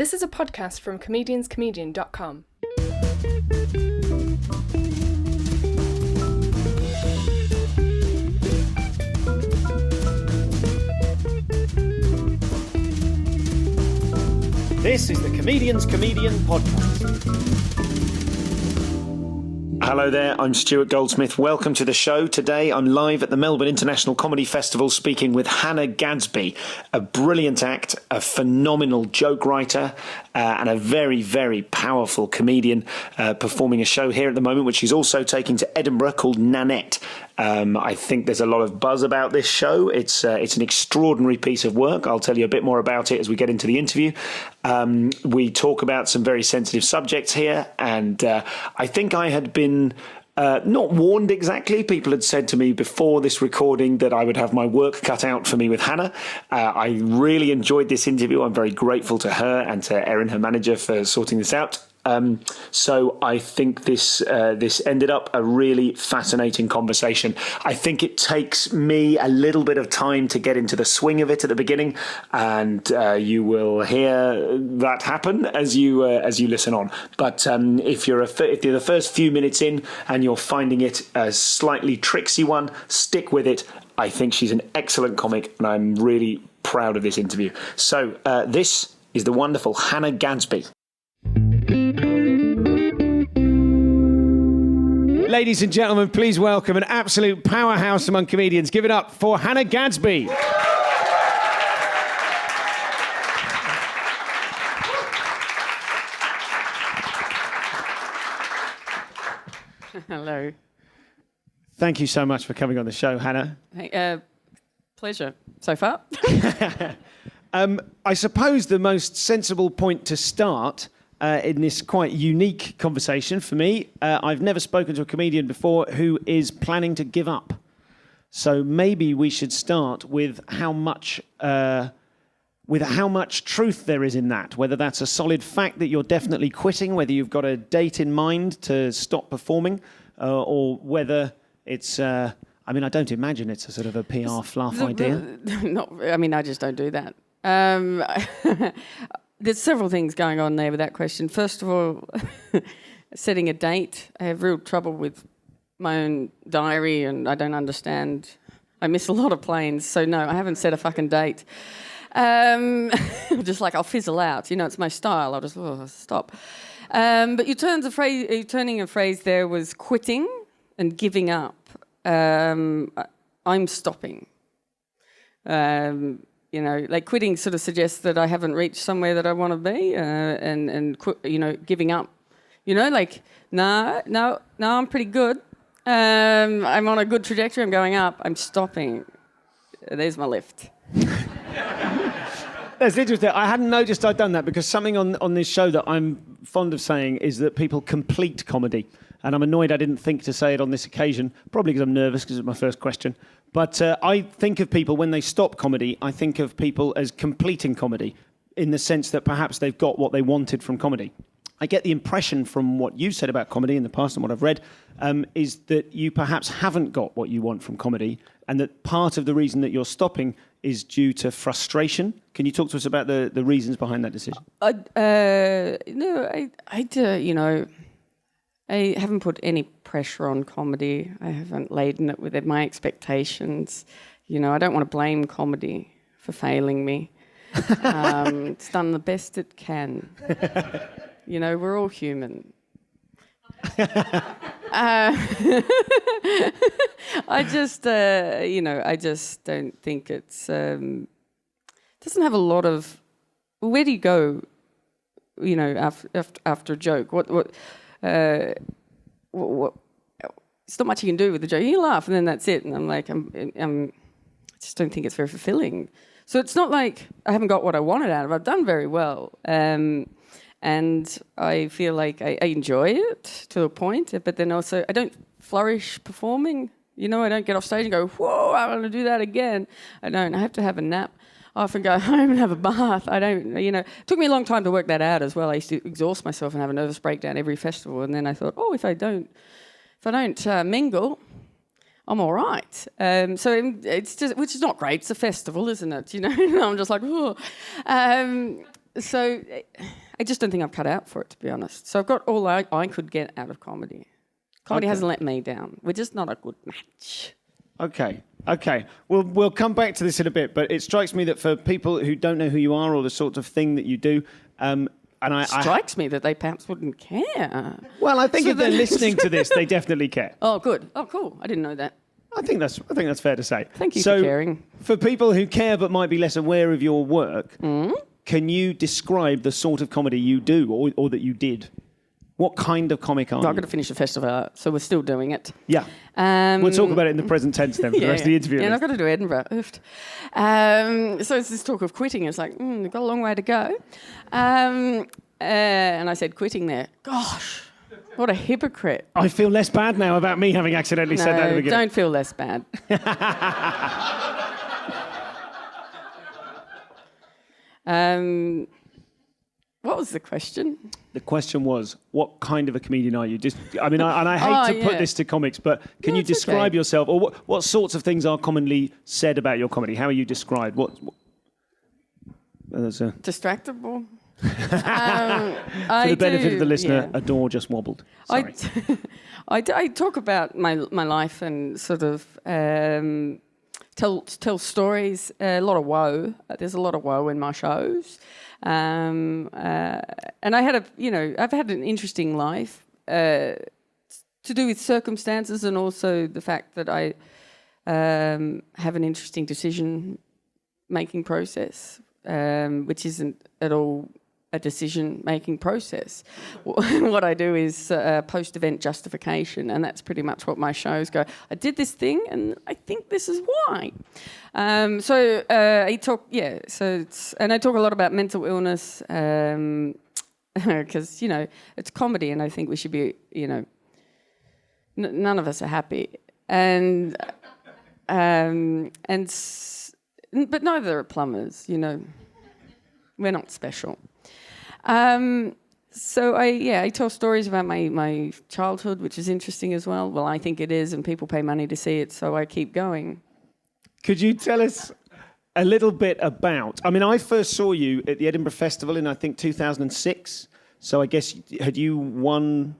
This is a podcast from comedianscomedian.com. This is the Comedian's Comedian podcast. Hello there, I'm Stuart Goldsmith. Welcome to the show. Today I'm live at the Melbourne International Comedy Festival speaking with Hannah Gadsby, a brilliant act, a phenomenal joke writer, and a very, very powerful comedian performing a show here at the moment, which she's also taking to Edinburgh called Nanette. I think there's a lot of buzz about this show. It's an extraordinary piece of work. I'll tell you a bit more about it as we get into the interview. We talk about some very sensitive subjects here, and I think I had been not warned exactly. People had said to me before this recording that I would have my work cut out for me with Hannah. I really enjoyed this interview. I'm very grateful to her and to Erin, her manager, for sorting this out. So I think this ended up a really fascinating conversation. I think it takes me a little bit of time to get into the swing of it at the beginning, and you will hear that happen as you listen on. But if you're the first few minutes in and you're finding it a slightly tricksy one, stick with it. I think she's an excellent comic, and I'm really proud of this interview. So this is the wonderful Hannah Gadsby. Ladies and gentlemen, please welcome an absolute powerhouse among comedians. Give it up for Hannah Gadsby. Hello. Thank you so much for coming on the show, Hannah. Hey, pleasure so far. I suppose the most sensible point to start in this quite unique conversation for me, I've never spoken to a comedian before who is planning to give up. So maybe we should start with how much truth there is in that, whether that's a solid fact that you're definitely quitting, whether you've got a date in mind to stop performing, or whether it's... I don't imagine it's a sort of a PR fluff idea. I just don't do that. There's several things going on there with that question. First of all, setting a date. I have real trouble with my own diary, and I don't understand. I miss a lot of planes, so no, I haven't set a fucking date. Just like I'll fizzle out. It's my style. I'll just stop. But your turning a phrase there was quitting and giving up. I'm stopping. Quitting sort of suggests that I haven't reached somewhere that I want to be, and giving up. No, I'm pretty good. I'm on a good trajectory. I'm going up. I'm stopping. There's my lift. That's interesting. I hadn't noticed I'd done that, because something on this show that I'm fond of saying is that people complete comedy. And I'm annoyed I didn't think to say it on this occasion, probably because I'm nervous, because it's my first question. But I think of people, when they stop comedy, I think of people as completing comedy, in the sense that perhaps they've got what they wanted from comedy. I get the impression from what you said about comedy in the past and what I've read, is that you perhaps haven't got what you want from comedy, and that part of the reason that you're stopping is due to frustration. Can you talk to us about the reasons behind that decision? I haven't put any pressure on comedy. I haven't laden it with my expectations. I don't want to blame comedy for failing me. It's done the best it can. We're all human. I just don't think it's... doesn't have a lot of... Where do you go, after a joke? What it's not much you can do with the joke. You laugh and then that's it. And I'm like, I just don't think it's very fulfilling. So it's not like I haven't got what I wanted out of it. I've done very well. And I feel like I enjoy it to a point, but then also I don't flourish performing. I don't get off stage and go, whoa, I want to do that again. I don't. I have to have a nap. I often go home and have a bath. It took me a long time to work that out as well. I used to exhaust myself and have a nervous breakdown every festival. And then I thought, if I don't mingle, I'm all right. So it's just, which is not great. It's a festival, isn't it? I'm just like, oh. So I just don't think I'm cut out for it, to be honest. So I've got all I could get out of comedy. Comedy hasn't let me down. We're just not a good match. Okay. We'll come back to this in a bit, but it strikes me that for people who don't know who you are or the sort of thing that you do, Strikes me that they perhaps wouldn't care. Well, I think if they're listening to this, they definitely care. Oh, good. Oh, cool. I didn't know that. I think that's fair to say. Thank you for caring. For people who care but might be less aware of your work, can you describe the sort of comedy you do or that you did? What kind of comic are you? I've got to finish the festival, so we're still doing it. Yeah. We'll talk about it in the present tense then for the rest of the interview. Yeah, and I've got to do Edinburgh. So it's this talk of quitting. It's like, we've got a long way to go. And I said quitting there. Gosh, what a hypocrite. I feel less bad now about me having accidentally said that at the beginning. Don't feel less bad. What was the question? The question was, what kind of a comedian are you? I hate to put this to comics, but can you describe yourself, or what sorts of things are commonly said about your comedy? How are you described? Distractible. For the benefit of the listener, a door just wobbled. Sorry. I talk about my life and sort of tell stories. A lot of woe. There's a lot of woe in my shows. And I've had an interesting life to do with circumstances and also the fact that I have an interesting decision-making process, which isn't at all a decision-making process. What I do is post-event justification, and that's pretty much what my shows go. I did this thing, and I think this is why. I talk a lot about mental illness because it's comedy, and I think we should be none of us are happy, but neither are plumbers. We're not special. I tell stories about my childhood, which is interesting as well. Well, I think it is, and people pay money to see it, so I keep going. Could you tell us a little bit about... I first saw you at the Edinburgh Festival in, I think, 2006. So I guess, had you won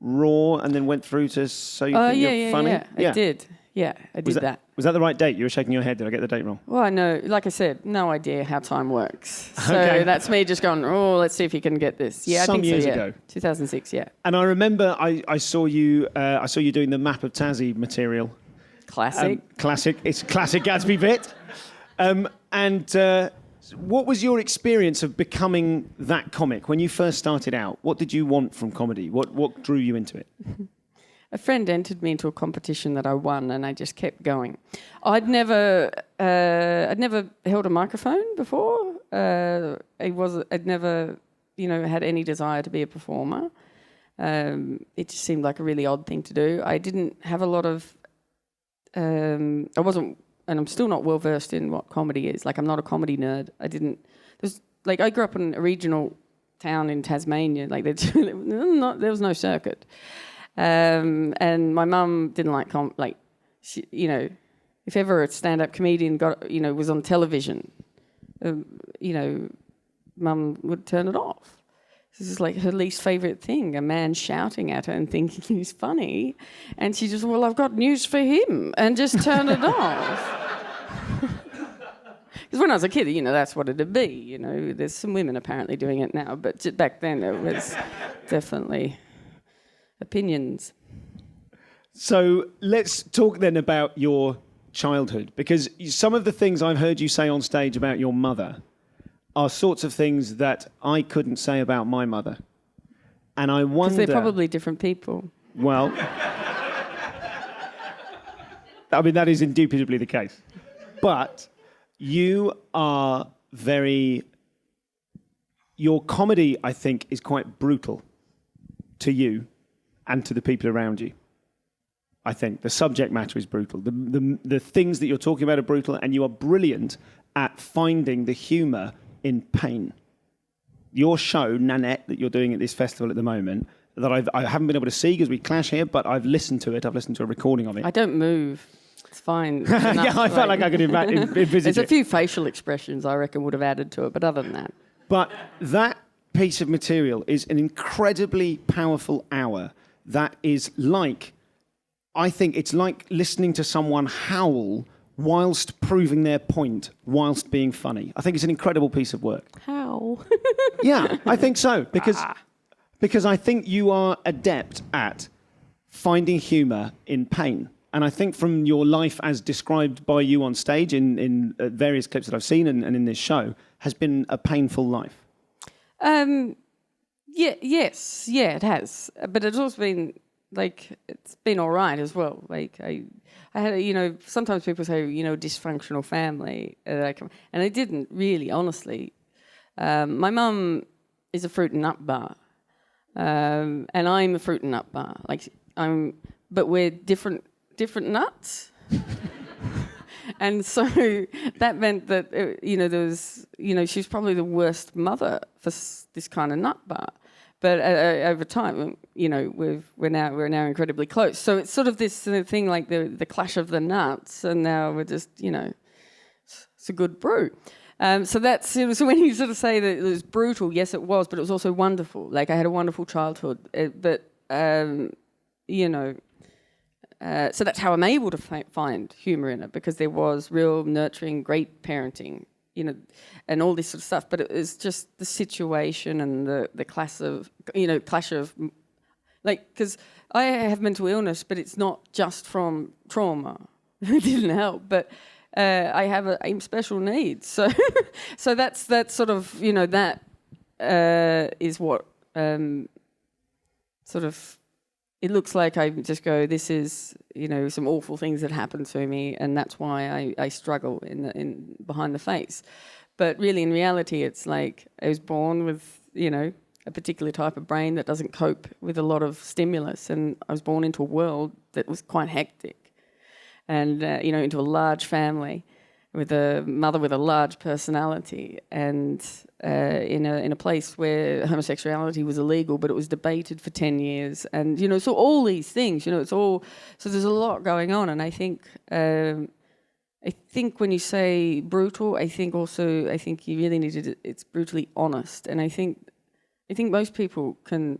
Raw and then went through to So You Think You're Funny? I did. Yeah, I did that. Was that the right date? You were shaking your head. Did I get the date wrong? Well, I know, like I said, no idea how time works. So that's me just going, let's see if you can get this. Yeah, I think years so, ago. 2006, yeah. And I remember I saw you doing the Map of Tassie material. Classic. Classic. It's a classic Gadsby bit. What was your experience of becoming that comic when you first started out? What did you want from comedy? What drew you into it? A friend entered me into a competition that I won, and I just kept going. I'd never held a microphone before. I'd never, had any desire to be a performer. It just seemed like a really odd thing to do. I didn't have a lot of. I wasn't, and I'm still not well versed in what comedy is. Like, I'm not a comedy nerd. I grew up in a regional town in Tasmania. Like, there was no circuit. And my mum didn't like if ever a stand-up comedian was on television, mum would turn it off. This is like her least favourite thing, a man shouting at her and thinking he's funny. And she just, I've got news for him, and just turn it off. Because when I was a kid, that's what it'd be. There's some women apparently doing it now, but back then it was definitely opinions. So let's talk then about your childhood, because some of the things I've heard you say on stage about your mother are sorts of things that I couldn't say about my mother. And I wonder... Because they're probably different people. Well, that is indubitably the case. But you are your comedy, I think, is quite brutal to you and to the people around you. I think the subject matter is brutal. The things that you're talking about are brutal, and you are brilliant at finding the humour in pain. Your show, Nanette, that you're doing at this festival at the moment, that I haven't been able to see because we clash here, but I've listened to it. I've listened to a recording of it. I don't move. It's fine. It's I felt like I could envisage There's a few facial expressions I reckon would have added to it, but other than that. But that piece of material is an incredibly powerful hour that is like, I think it's like listening to someone howl whilst proving their point, whilst being funny. I think it's an incredible piece of work. How? Yeah, I think so. Because I think you are adept at finding humour in pain. And I think from your life as described by you on stage in various clips that I've seen and in this show, has been a painful life. Yes, it has. But it's also been, it's been all right as well. I had, sometimes people say, dysfunctional family. And I didn't really, honestly. My mum is a fruit and nut bar. And I'm a fruit and nut bar. But we're different nuts. And so that meant that, there was, she was probably the worst mother for this kind of nut bar. But over time, we're now incredibly close. So it's sort of this thing like the clash of the nuts, and now we're just, it's a good brew. So when you sort of say that it was brutal, yes, it was, but it was also wonderful. I had a wonderful childhood, so that's how I'm able to find humour in it, because there was real nurturing, great parenting, and all this sort of stuff. But it was just the situation and the clash of, because I have mental illness, but it's not just from trauma. It didn't help, but I have I'm special needs. So, so that's sort of, that is what sort of. It looks like I just go, this is, some awful things that happened to me, and that's why I struggle in behind the face. But really, in reality, it's like I was born with, a particular type of brain that doesn't cope with a lot of stimulus, and I was born into a world that was quite hectic, and into a large family with a mother with a large personality, and in a place where homosexuality was illegal, but it was debated for 10 years, and so all these things, it's all, so there's a lot going on. And I think when you say brutal, I think you really need to, it's brutally honest. And I think most people can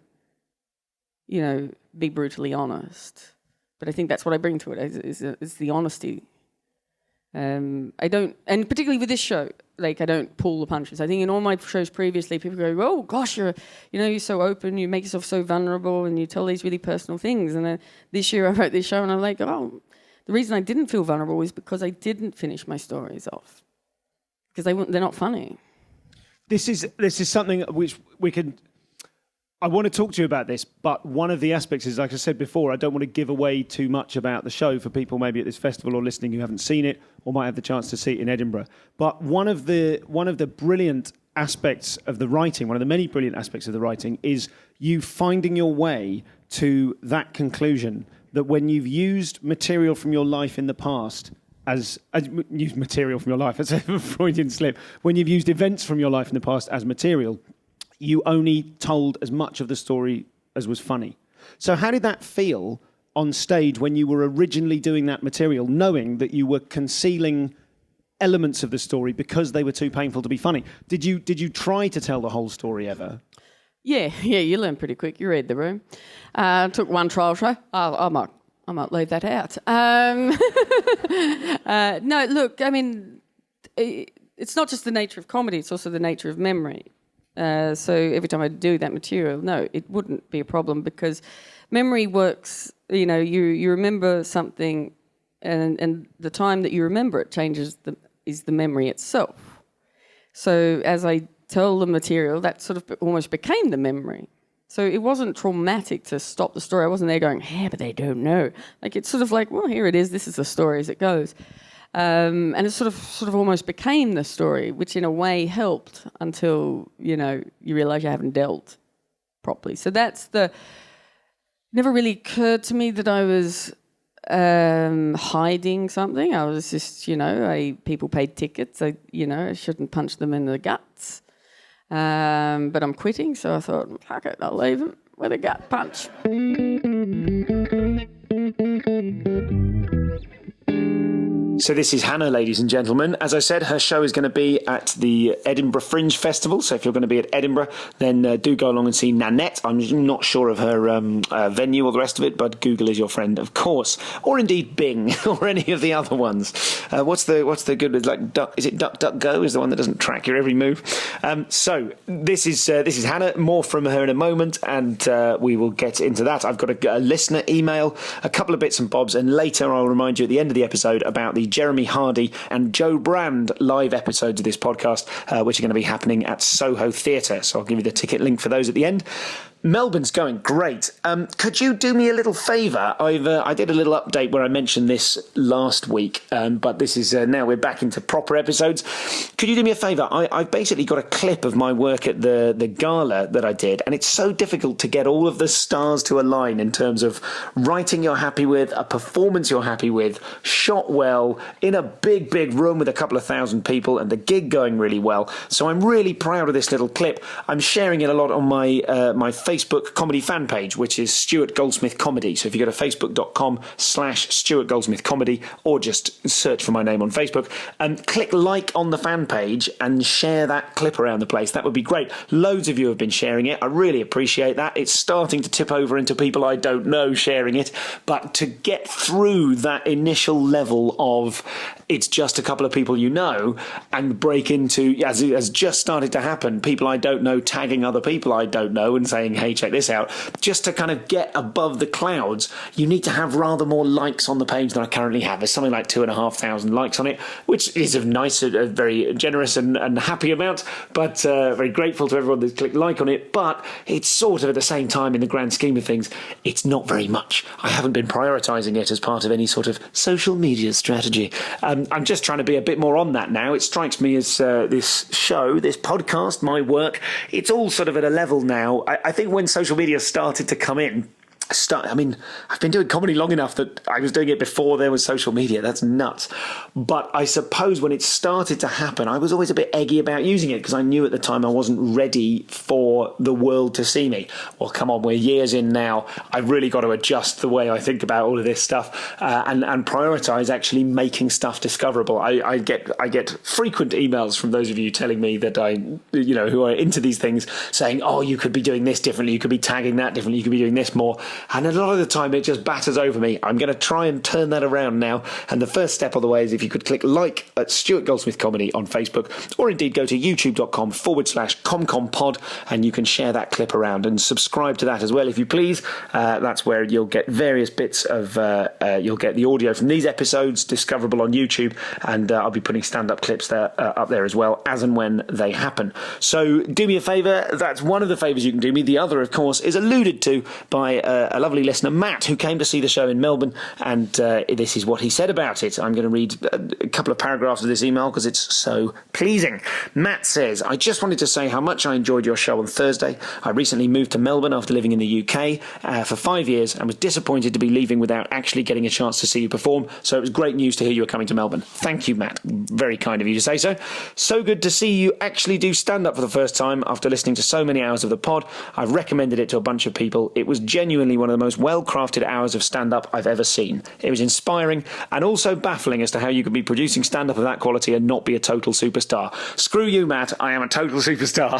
be brutally honest, but I think that's what I bring to it is the honesty. I don't, and particularly with this show, I don't pull the punches. I think in all my shows previously, people go, "Oh gosh, you're so open, you make yourself so vulnerable, and you tell these really personal things." And then this year I wrote this show, and I'm like, "Oh, the reason I didn't feel vulnerable is because I didn't finish my stories off, because they're not funny." This is something which we can. I want to talk to you about this, but one of the aspects is, like I said before, I don't want to give away too much about the show for people maybe at this festival or listening who haven't seen it or might have the chance to see it in Edinburgh. But one of the brilliant aspects of the writing, one of the many brilliant aspects of the writing, is you finding your way to that conclusion that when you've used material from your life in the past as material from your life, as a Freudian slip, when you've used events from your life in the past as material, you only told as much of the story as was funny. So how did that feel on stage when you were originally doing that material, knowing that you were concealing elements of the story because they were too painful to be funny? Did you try to tell the whole story ever? Yeah, you learn pretty quick. You read the room. Took one trial show. I might leave that out. No, look, I mean, it's not just the nature of comedy, it's also the nature of memory. So every time I do that material, no, it wouldn't be a problem, because memory works, you remember something, and the time that you remember it changes is the memory itself. So as I tell the material, that sort of almost became the memory. So it wasn't traumatic to stop the story. I wasn't there going, "Yeah, but they don't know." It's sort of like, well, here it is. This is the story as it goes. And it sort of almost became the story, which in a way helped until, you realise you haven't dealt properly. So never really occurred to me that I was hiding something. I was just, people paid tickets. I shouldn't punch them in the guts. But I'm quitting, so I thought, fuck it, I'll leave them with a gut punch. So this is Hannah, ladies and gentlemen. As I said, her show is going to be at the Edinburgh Fringe Festival. So if you're going to be at Edinburgh, then do go along and see Nanette. I'm not sure of her venue or the rest of it, but Google is your friend, of course. Or indeed Bing, or any of the other ones. What's the good, like, is it DuckDuckGo is the one that doesn't track your every move? So this is Hannah. More from her in a moment, and we will get into that. I've got a listener email, a couple of bits and bobs, and later I'll remind you at the end of the episode about the Jeremy Hardy and Joe Brand live episodes of this podcast, which are going to be happening at Soho Theatre. So I'll give you the ticket link for those at the end. Melbourne's going great. Could you do me a little favour? I did a little update where I mentioned this last week, but this is now we're back into proper episodes. Could you do me a favour? I've basically got a clip of my work at the gala that I did, and it's so difficult to get all of the stars to align in terms of writing you're happy with, a performance you're happy with, shot well, in a big room with a couple of thousand people, and the gig going really well. So I'm really proud of this little clip. I'm sharing it a lot on my Facebook comedy fan page, which is Stuart Goldsmith Comedy. So if you go to facebook.com/Stuart Goldsmith Comedy, or just search for my name on Facebook, and click like on the fan page and share that clip around the place, that would be great. Loads of you have been sharing it. I really appreciate that. It's starting to tip over into people I don't know sharing it, but to get through that initial level of it's just a couple of people you know, and break into, as it has just started to happen, people I don't know tagging other people I don't know and saying, hey, check this out. Just to kind of get above the clouds, you need to have rather more likes on the page than I currently have. There's something like 2,500 likes on it, which is a nice, a very generous and happy amount, but very grateful to everyone that's clicked like on it. But it's sort of at the same time, in the grand scheme of things, it's not very much. I haven't been prioritising it as part of any sort of social media strategy. I'm just trying to be a bit more on that now. It strikes me as this show, this podcast, my work, it's all sort of at a level now. I think when social media started to come in, I've been doing comedy long enough that I was doing it before there was social media. That's nuts. But I suppose when it started to happen, I was always a bit eggy about using it because I knew at the time I wasn't ready for the world to see me. Well, come on, we're years in now. I've really got to adjust the way I think about all of this stuff and prioritise actually making stuff discoverable. I get frequent emails from those of you telling me that who are into these things, saying, oh, you could be doing this differently, you could be tagging that differently, you could be doing this more. And a lot of the time it just batters over me. I'm going to try and turn that around now. And the first step of the way is if you could click like at Stuart Goldsmith Comedy on Facebook, or indeed go to youtube.com/ComComPod, and you can share that clip around and subscribe to that as well if you please. That's where you'll get various bits of, you'll get the audio from these episodes discoverable on YouTube, and I'll be putting stand-up clips there up there as well, as and when they happen. So do me a favour. That's one of the favours you can do me. The other, of course, is alluded to by a lovely listener, Matt, who came to see the show in Melbourne, and this is what he said about it. I'm going to read a couple of paragraphs of this email because it's so pleasing. Matt says, I just wanted to say how much I enjoyed your show on Thursday. I recently moved to Melbourne after living in the UK for 5 years and was disappointed to be leaving without actually getting a chance to see you perform. So it was great news to hear you were coming to Melbourne. Thank you, Matt. Very kind of you to say so. So good to see you actually do stand-up for the first time after listening to so many hours of the pod. I've recommended it to a bunch of people. It was genuinely one of the most well-crafted hours of stand-up I've ever seen. It was inspiring and also baffling as to how you could be producing stand-up of that quality and not be a total superstar. Screw you, Matt. I am a total superstar.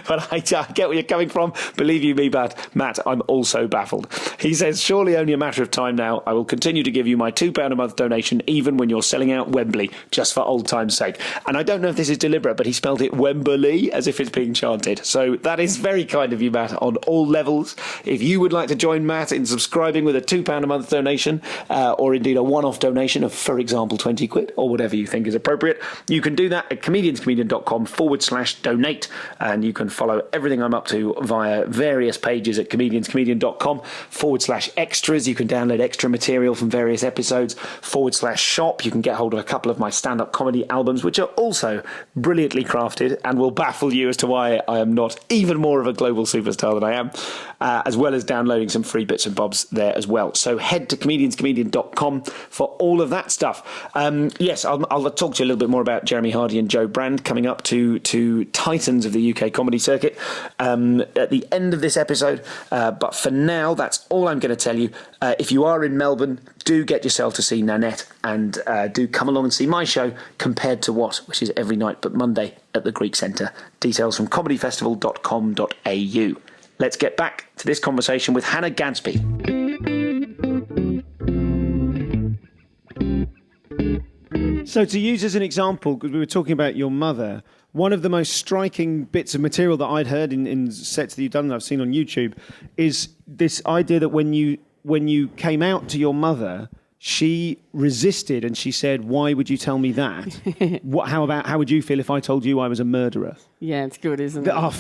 But I get where you're coming from. Believe you me, Matt, I'm also baffled. He says, surely only a matter of time now. I will continue to give you my £2 a month donation even when you're selling out Wembley, just for old time's sake. And I don't know if this is deliberate, but he spelled it Wembley as if it's being chanted. So that is very kind of you, Matt, on all levels. If you would like to join Matt in subscribing with a £2 a month donation, or indeed a one-off donation of, for example, 20 quid, or whatever you think is appropriate, you can do that at comedianscomedian.com/donate, and you can follow everything I'm up to via various pages at comedianscomedian.com/extras. You can download extra material from various episodes, /shop. You can get hold of a couple of my stand-up comedy albums, which are also brilliantly crafted and will baffle you as to why I am not even more of a global superstar than I am, as well as download downloading some free bits and bobs there as well. So head to comedianscomedian.com for all of that stuff. Yes, I'll talk to you a little bit more about Jeremy Hardy and Joe Brand coming up to titans of the UK comedy circuit at the end of this episode. But for now, that's all I'm going to tell you. If you are in Melbourne, do get yourself to see Nanette, and do come along and see my show, Compared to What, which is every night but Monday at the Greek Centre. Details from comedyfestival.com.au. Let's get back to this conversation with Hannah Gadsby. So to use as an example, because we were talking about your mother, one of the most striking bits of material that I'd heard in sets that you've done that I've seen on YouTube is this idea that when you came out to your mother, she resisted and she said, "Why would you tell me that? How would you feel if I told you I was a murderer?" Yeah, it's good, isn't it? Oh,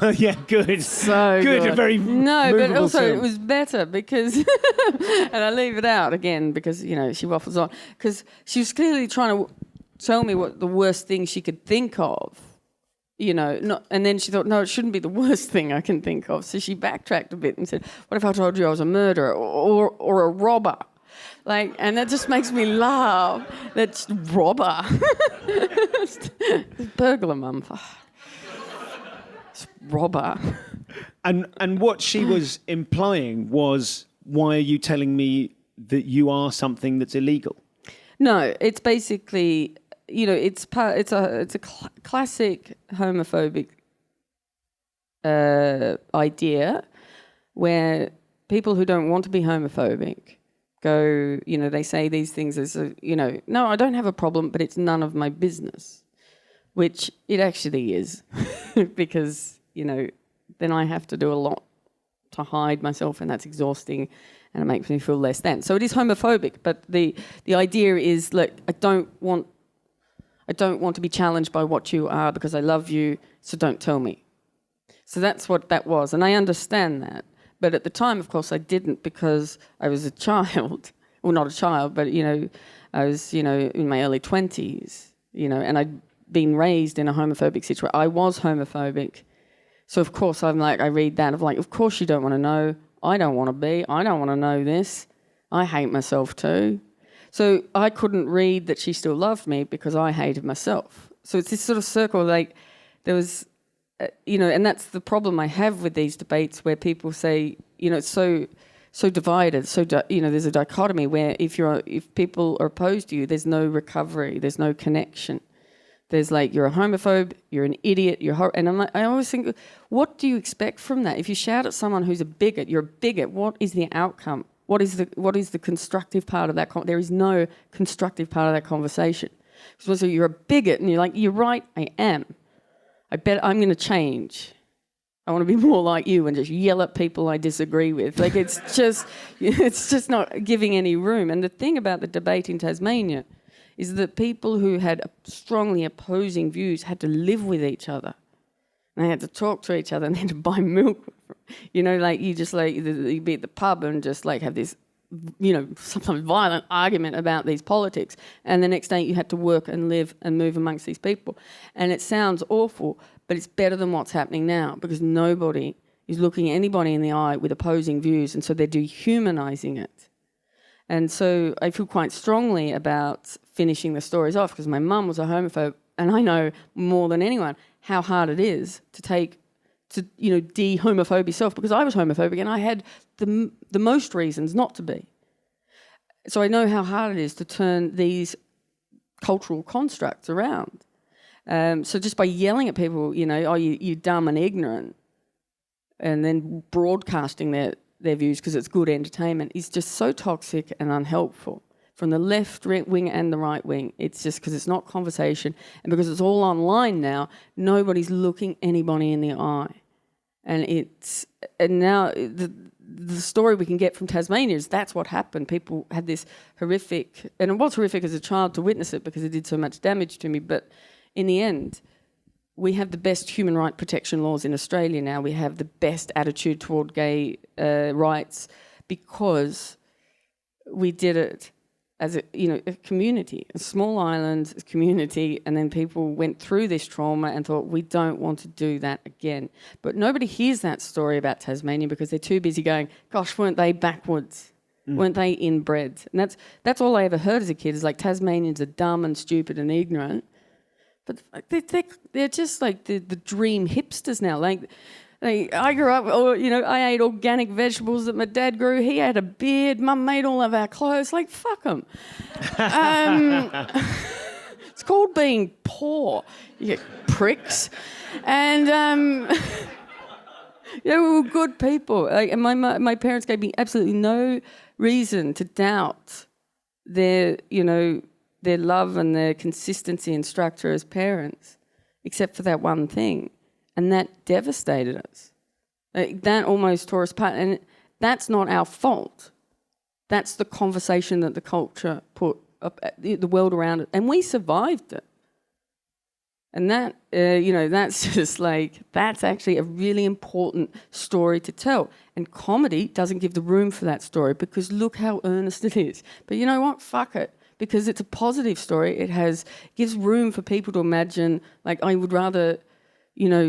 well, yeah, good. So good. A very but also film. It was better because, and I leave it out again because, she waffles on, because she was clearly trying to tell me what the worst thing she could think of, and then she thought, no, it shouldn't be the worst thing I can think of. So she backtracked a bit and said, what if I told you I was a murderer or a robber? And that just makes me laugh. That's robber. Burglar, mum. It's robber. And what she was implying was, why are you telling me that you are something that's illegal? No, it's basically, it's a classic homophobic idea where people who don't want to be homophobic go, they say these things as, no, I don't have a problem, but it's none of my business, which it actually is because, then I have to do a lot to hide myself, and that's exhausting, and it makes me feel less than. So it is homophobic, but the idea is, look, I don't want to be challenged by what you are because I love you, so don't tell me. So that's what that was, and I understand that. But at the time, of course, I didn't, because I was a child. Well, not a child, but, I was, in my early 20s, and I'd been raised in a homophobic situation. I was homophobic. So, of course, I read that of course you don't want to know. I don't want to be. I don't want to know this. I hate myself too. So I couldn't read that she still loved me because I hated myself. So it's this sort of circle, there was... and that's the problem I have with these debates where people say, it's so divided. There's a dichotomy where if people are opposed to you, there's no recovery, there's no connection. There's you're a homophobe, you're an idiot, and I always think, what do you expect from that? If you shout at someone who's a bigot, you're a bigot. What is the outcome? What is the constructive part of that? There is no constructive part of that conversation. So you're a bigot, and you're like, you're right, I am. I bet I'm going to change. I want to be more like you and just yell at people I disagree with. It's just not giving any room. And the thing about the debate in Tasmania is that people who had strongly opposing views had to live with each other. And they had to talk to each other and they had to buy milk. You'd be at the pub and just have this, sometimes violent argument about these politics. And the next day you had to work and live and move amongst these people. And it sounds awful, but it's better than what's happening now because nobody is looking anybody in the eye with opposing views, and so they're dehumanising it. And so I feel quite strongly about finishing the stories off because my mum was a homophobe, and I know more than anyone how hard it is to de-homophobe yourself, because I was homophobic and I had the most reasons not to be. So I know how hard it is to turn these cultural constructs around. So just by yelling at people, you're dumb and ignorant, and then broadcasting their views because it's good entertainment is just so toxic and unhelpful. From the left wing and the right wing, it's just because it's not conversation, and because it's all online now, nobody's looking anybody in the eye. And now the story we can get from Tasmania is that's what happened. People had this horrific, and it was horrific as a child to witness it because it did so much damage to me. But in the end, we have the best human right protection laws in Australia now. We have the best attitude toward gay rights because we did it as a community, a small island, a community, and then people went through this trauma and thought, we don't want to do that again. But nobody hears that story about Tasmania because they're too busy going, gosh, weren't they backwards? Weren't they inbred? And that's all I ever heard as a kid, is like Tasmanians are dumb and stupid and ignorant. But they're just like the dream hipsters now. Like I grew up, I ate organic vegetables that my dad grew. He had a beard. Mum made all of our clothes. Like, fuck them. It's called being poor, you pricks. And we were good people. Like, and my parents gave me absolutely no reason to doubt their love and their consistency and structure as parents, except for that one thing. And that devastated us. Like, that almost tore us apart. And that's not our fault. That's the conversation that the culture put up, the world around it. And we survived it. And that, that's just like, that's actually a really important story to tell. And comedy doesn't give the room for that story because look how earnest it is. But you know what? Fuck it. Because it's a positive story. It gives room for people to imagine, like, I would rather,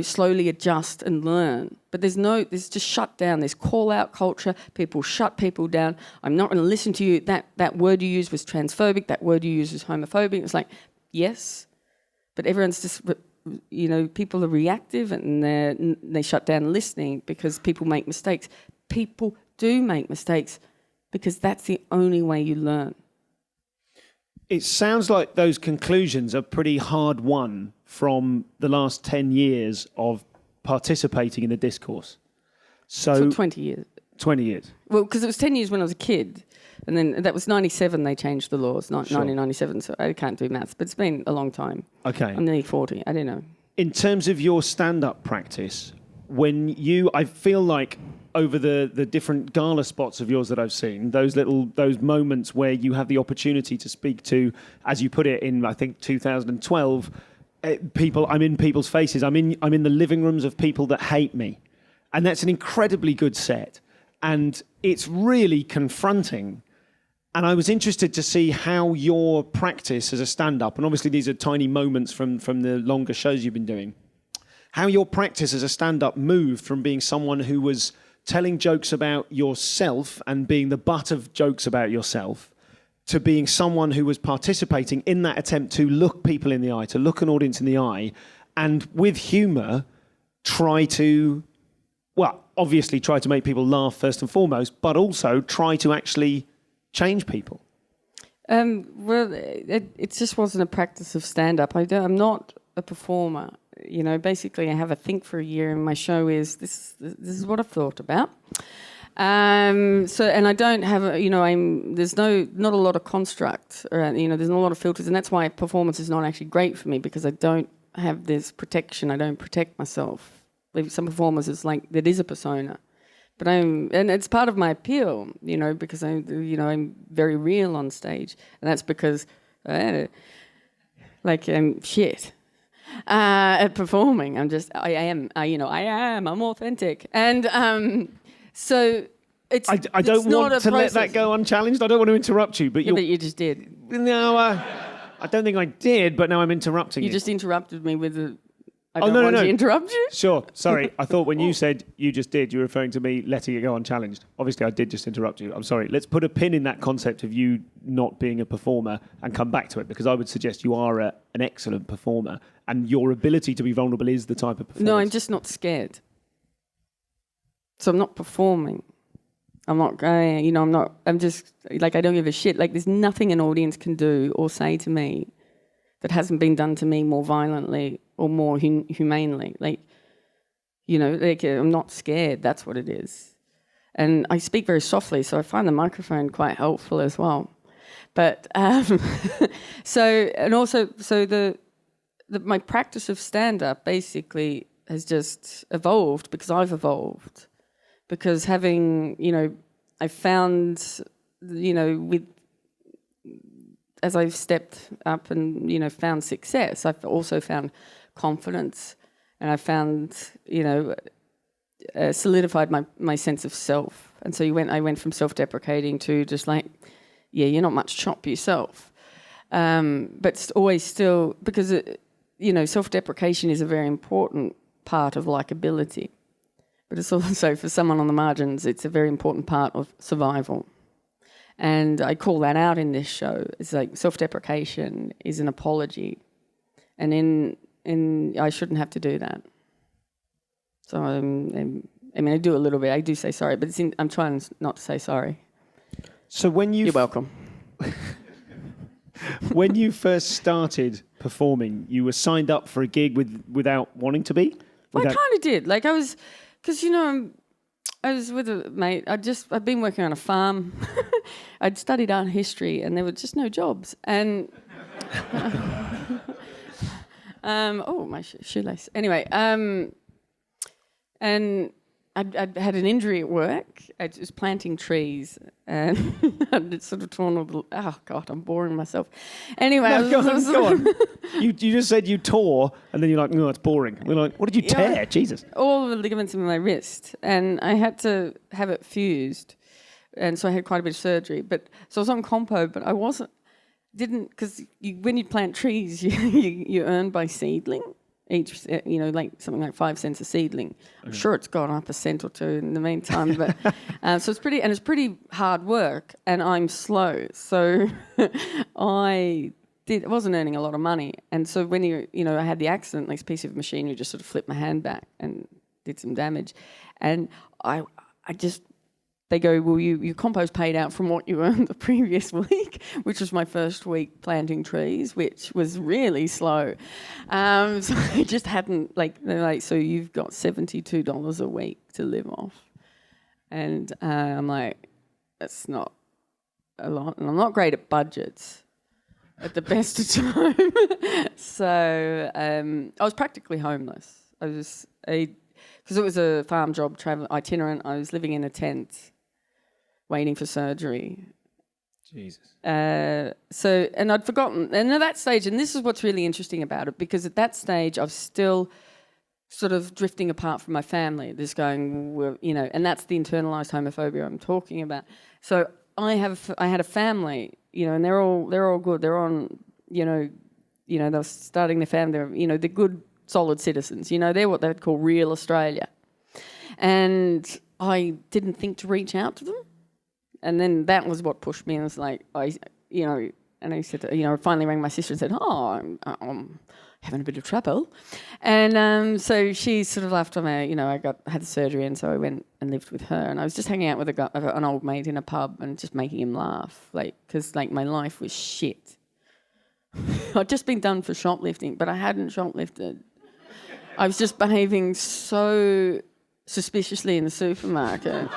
slowly adjust and learn. But there's just shut down. There's call-out culture. People shut people down. I'm not going to listen to you. That word you used was transphobic. That word you used was homophobic. It's like, yes. But everyone's just, people are reactive and they shut down listening because people make mistakes. People do make mistakes because that's the only way you learn. It sounds like those conclusions are pretty hard won from the last 10 years of participating in the discourse. So 20 years. 20 years. Well, because it was 10 years when I was a kid. And then that was 97, they changed the laws, 1997, so I can't do maths, but it's been a long time. Okay. I'm nearly 40, I don't know. In terms of your stand-up practice, I feel like over the different gala spots of yours that I've seen, those moments where you have the opportunity to speak to, as you put it in, I think 2012, people. I'm in people's faces. I'm in the living rooms of people that hate me, and that's an incredibly good set, and it's really confronting. And I was interested to see how your practice as a stand-up, and obviously these are tiny moments from the longer shows you've been doing, how your practice as a stand-up moved from being someone who was telling jokes about yourself and being the butt of jokes about yourself to being someone who was participating in that attempt to look people in the eye, to look an audience in the eye, and with humour obviously try to make people laugh first and foremost, but also try to actually change people. It just wasn't a practice of stand-up. I'm not a performer. Basically I have a think for a year and my show is, this is what I've thought about. And I don't have, there's not a lot of construct around, there's not a lot of filters, and that's why performance is not actually great for me because I don't have this protection. I don't protect myself. Like some performers, it's like, that is a persona. But and it's part of my appeal, because I'm very real on stage, and that's because, shit. At performing, I'm authentic, and so it's. I don't want to let that go unchallenged. I don't want to interrupt you, but you just did. No, I don't think I did, but now I'm interrupting you. You just interrupted me with the. No. To interrupt you? Sure. Sorry. I thought when you said you just did, you were referring to me letting it go unchallenged. Obviously, I did just interrupt you. I'm sorry. Let's put a pin in that concept of you not being a performer and come back to it, because I would suggest you are an excellent performer and your ability to be vulnerable is the type of performance. No, I'm just not scared. So I'm not performing. I'm not going, I'm just, I don't give a shit. Like, there's nothing an audience can do or say to me that hasn't been done to me more violently or more humanely. I'm not scared. That's what it is. And I speak very softly, so I find the microphone quite helpful as well. But my practice of stand-up basically has just evolved because I've evolved. Because I found, as I've stepped up and, found success, I've also found confidence, and I found, solidified my sense of self. And so I went from self-deprecating to just you're not much chop yourself. But it's always still, because, self-deprecation is a very important part of likability. But it's also, for someone on the margins, it's a very important part of survival. And I call that out in this show. It's like self-deprecation is an apology. And I shouldn't have to do that. So, I do a little bit. I do say sorry, but I'm trying not to say sorry. So you're welcome. When you first started performing, you were signed up for a gig without wanting to be? Well, I kind of did. Like I was, because I was with a mate. I'd been working on a farm. I'd studied art history, and there were just no jobs. And my shoelace. Anyway, and I'd had an injury at work. I was planting trees, and I'd sort of torn all the... Oh, God, I'm boring myself. Anyway... No, go on. You just said you tore, and then you're like, no, it's boring. We're like, what did you tear? Jesus. All the ligaments in my wrist, and I had to have it fused, and so I had quite a bit of surgery. So I was on compo, but I because when you plant trees, you earn by seedling. Each, like something like 5 cents a seedling. I'm sure it's gone up a cent or two in the meantime, but so it's pretty hard work, and I'm slow, so I wasn't earning a lot of money, and so when I had the accident, this piece of machinery just sort of flipped my hand back and did some damage, and they go, well, your compo's paid out from what you earned the previous week, which was my first week planting trees, which was really slow. So I just hadn't, they're like, so you've got $72 a week to live off. And I'm like, that's not a lot. And I'm not great at budgets at the best of time. So I was practically homeless. Because it was a farm job, itinerant. I was living in a tent, waiting for surgery. Jesus. And I'd forgotten. And at that stage, and this is what's really interesting about it, because at that stage I was still sort of drifting apart from my family. Just going, and that's the internalized homophobia I'm talking about. So I had a family, and they're all good. They're on, they're starting their family. They're good, solid citizens. They're what they'd call real Australia. And I didn't think to reach out to them. And then that was what pushed me. And it was like, and I said, I finally rang my sister and said, I'm having a bit of trouble. And so she sort of after I had the surgery, and so I went and lived with her. And I was just hanging out with an old mate in a pub and just making him laugh, because my life was shit. I'd just been done for shoplifting, but I hadn't shoplifted. I was just behaving so suspiciously in the supermarket.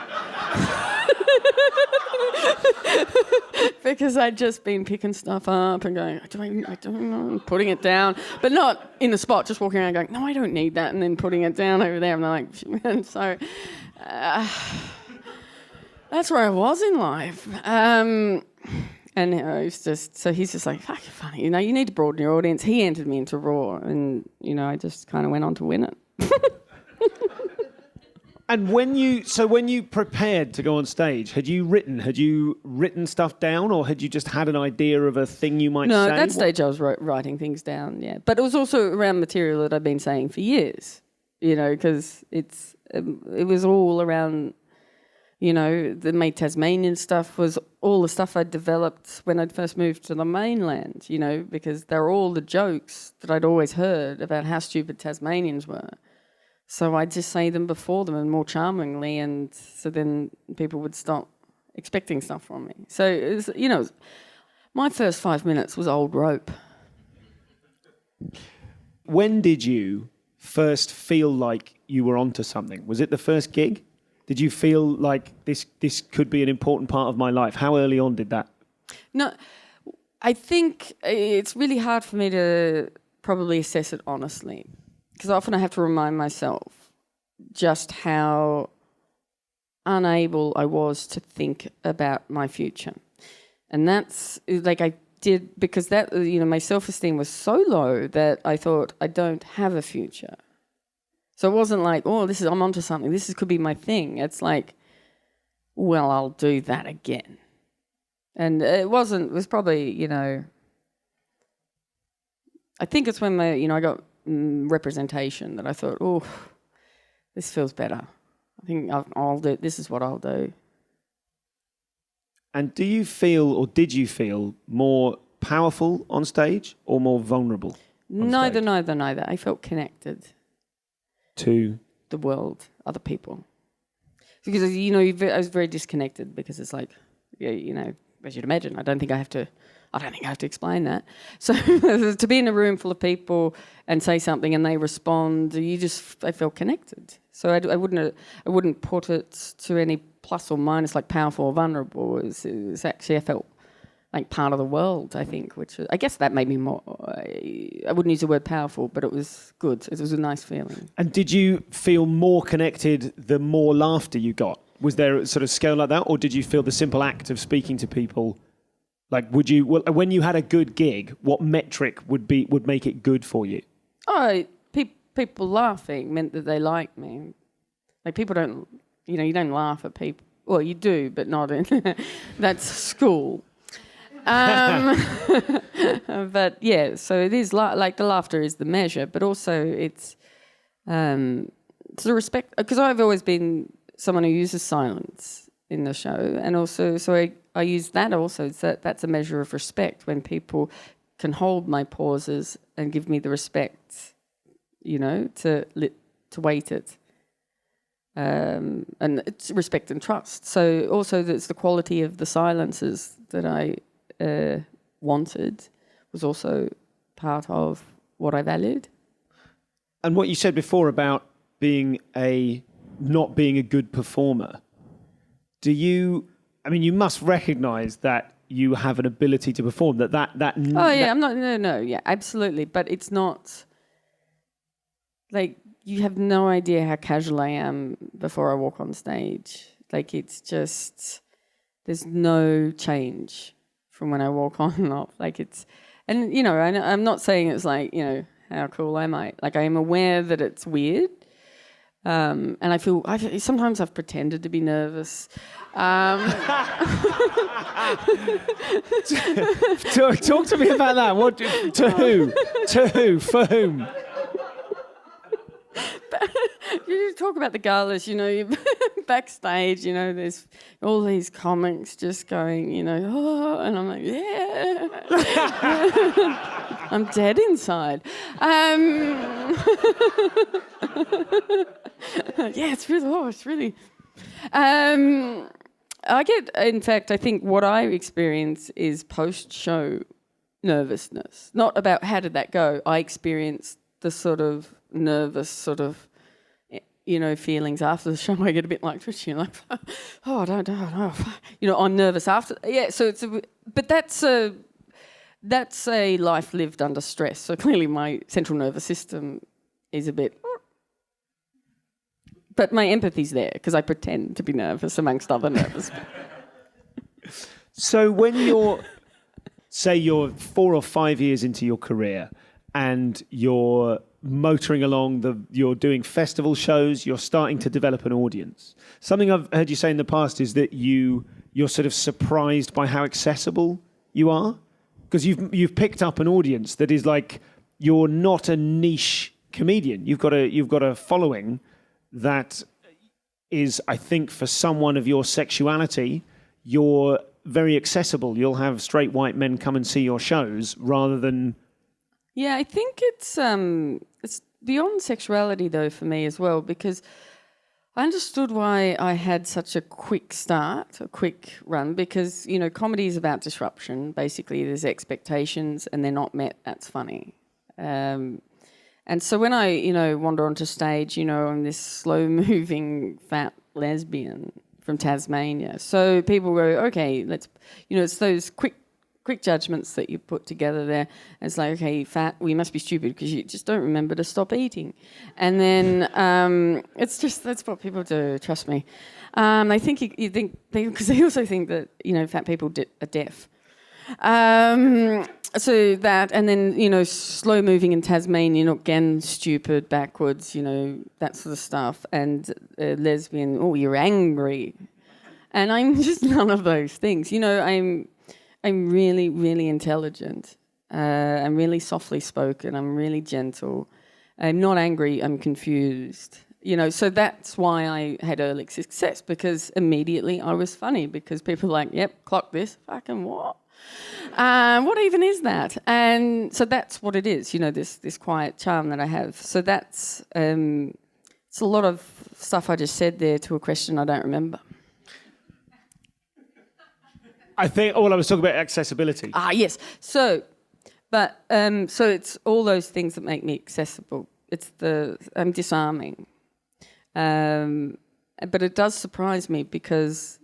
Because I'd just been picking stuff up and going, I don't know, putting it down, but not in the spot, just walking around going, no, I don't need that, and then putting it down over there. And they're like, and so that's where I was in life. And it was just, so he's just like, fuck, you're funny, you need to broaden your audience. He entered me into Raw, and I just kind of went on to win it. And when you prepared to go on stage, had you written stuff down, or had you just had an idea of a thing you might say? No, at that stage I was writing things down, yeah. But it was also around material that I'd been saying for years, because it was all around, the Made Tasmanian stuff was all the stuff I'd developed when I'd first moved to the mainland, because they were all the jokes that I'd always heard about how stupid Tasmanians were. So I'd just say them before them and more charmingly, and so then people would stop expecting stuff from me. So, it was, my first 5 minutes was old rope. When did you first feel like you were onto something? Was it the first gig? Did you feel like this could be an important part of my life? How early on did that? No, I think it's really hard for me to probably assess it honestly, because often I have to remind myself just how unable I was to think about my future. And that's I did, because that, my self-esteem was so low that I thought I don't have a future. So it wasn't like, I'm onto something, could be my thing. It's like, well, I'll do that again. And it was probably, I think it's when I got representation that I thought, oh, this feels better. I think I'll do, this is what I'll do. And do you feel, or did you feel, more powerful on stage or more vulnerable on Neither. stage? I felt connected To the world, other people. Because, I was very disconnected because it's like, as you'd imagine, I don't think I have to explain that. So to be in a room full of people and say something and they respond, I felt connected. So I wouldn't put it to any plus or minus, like powerful or vulnerable. It was actually, I felt like part of the world, I think, which I guess that made me more, I wouldn't use the word powerful, but it was good. It was a nice feeling. And did you feel more connected the more laughter you got? Was there a sort of scale like that? Or did you feel the simple act of speaking to people, like when you had a good gig, what metric would make it good for you? Oh, people laughing meant that they liked me. Like people don't, you don't laugh at people. Well, you do, but not in, that's school. But yeah, so it is like the laughter is the measure, but also it's the respect, because I've always been someone who uses silence in the show, and also so I use that also. That's a measure of respect when people can hold my pauses and give me the respect, to wait it. And it's respect and trust. So also it's the quality of the silences that I wanted was also part of what I valued. And what you said before about not being a good performer, you must recognise that you have an ability to perform. Yeah, absolutely. But it's not like you have no idea how casual I am before I walk on stage. Like it's just there's no change from when I walk on and off. Like it's, and I'm not saying it's like, how cool am I? Like I am aware that it's weird. And I feel, sometimes I've pretended to be nervous. Talk to me about that. To who? For whom? You talk about the galas, backstage, there's all these comics just going, oh, and I'm like, yeah. I'm dead inside. Yeah, it's really. I think what I experience is post-show nervousness. Not about how did that go. I experienced the sort of nervous feelings after the show. I get a bit like twitchy, like, oh, I don't know. I'm nervous after. Yeah, so that's a life lived under stress. So clearly my central nervous system is a bit, but my empathy's there because I pretend to be nervous amongst other nervous. So when you're 4 or 5 years into your career and you're motoring along, you're doing festival shows, you're starting to develop an audience. Something I've heard you say in the past is that you're sort of surprised by how accessible you are, because you've picked up an audience that is like, you're not a niche comedian. You've got a following that is, I think, for someone of your sexuality, you're very accessible. You'll have straight white men come and see your shows rather than. Yeah, I think it's beyond sexuality though for me as well, because I understood why I had such a quick start, a quick run, because comedy is about disruption. Basically, there's expectations and they're not met. That's funny. And so when I wander onto stage, I'm this slow-moving fat lesbian from Tasmania. So people go, okay, let's, it's those quick judgments that you put together there. It's like, okay, fat, well, you must be stupid because you just don't remember to stop eating. And then that's what people do, trust me. They think you think, because they also think that, fat people are deaf. So that, and then, slow moving in Tasmania, again, stupid, backwards, that sort of stuff. And lesbian, oh, you're angry. And I'm just none of those things. I'm really, really intelligent. I'm really softly spoken. I'm really gentle. I'm not angry. I'm confused. So that's why I had early success, because immediately I was funny, because people were like, yep, clock this. Fucking what? What even is that? And so that's what it is, this quiet charm that I have. So that's, it's a lot of stuff I just said there to a question I don't remember. I think I was talking about accessibility. Yes. So it's all those things that make me accessible. I'm disarming. But it does surprise me, because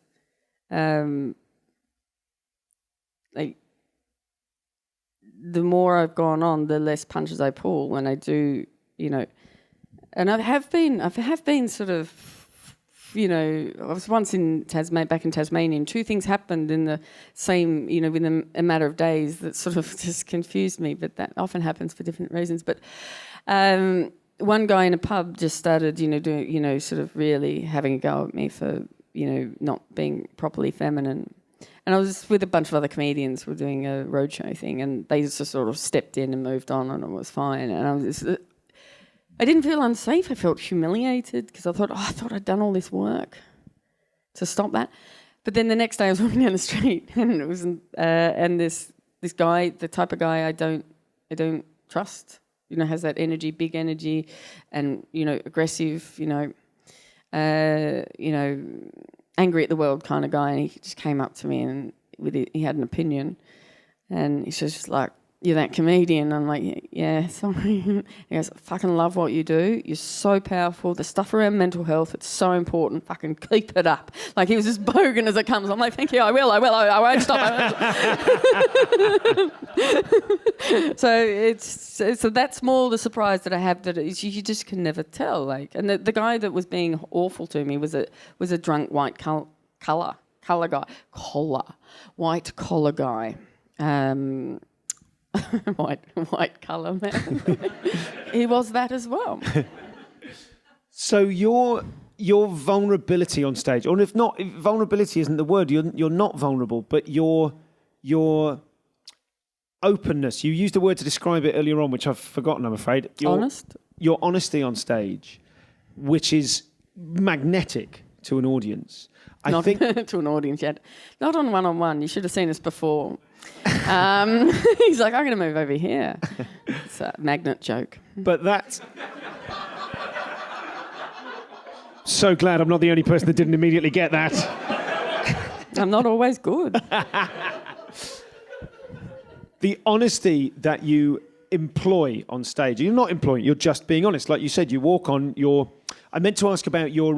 the more I've gone on, the less punches I pull, and I do, and I have been sort of, I was once back in Tasmania, and two things happened in the same, within a matter of days that sort of just confused me, but that often happens for different reasons. But one guy in a pub just started, doing, sort of really having a go at me for, not being properly feminine. And I was with a bunch of other comedians who were doing a roadshow thing, and they just sort of stepped in and moved on, and it was fine. And I didn't feel unsafe. I felt humiliated, because I thought I'd done all this work to stop that. But then the next day I was walking down the street, and it was and this guy, the type of guy I don't trust, has that energy, big energy, and aggressive, angry at the world kind of guy. And he just came up to me, and he had an opinion, and he says, just like, "You're that comedian." I'm like, yeah, sorry. He goes, "I fucking love what you do. You're so powerful. The stuff around mental health, it's so important. Fucking keep it up." Like, he was as bogan as it comes. I'm like, "Thank you, I will. I won't stop. So that's more the surprise that I have, that you just can never tell. Like, and the guy that was being awful to me was a drunk white collar guy. White colour man. He was that as well. So your vulnerability on stage, or if vulnerability isn't the word, you're not vulnerable, but your openness. You used a word to describe it earlier on, which I've forgotten, I'm afraid. Honest. Your honesty on stage, which is magnetic to an audience. I think to an audience yet. Not on one-on-one. You should have seen us before. He's like, "I'm going to move over here." It's a magnet joke. But that's... So glad I'm not the only person that didn't immediately get that. I'm not always good. The honesty that you employ on stage, you're not employing, you're just being honest. Like you said, you walk on your... I meant to ask about your...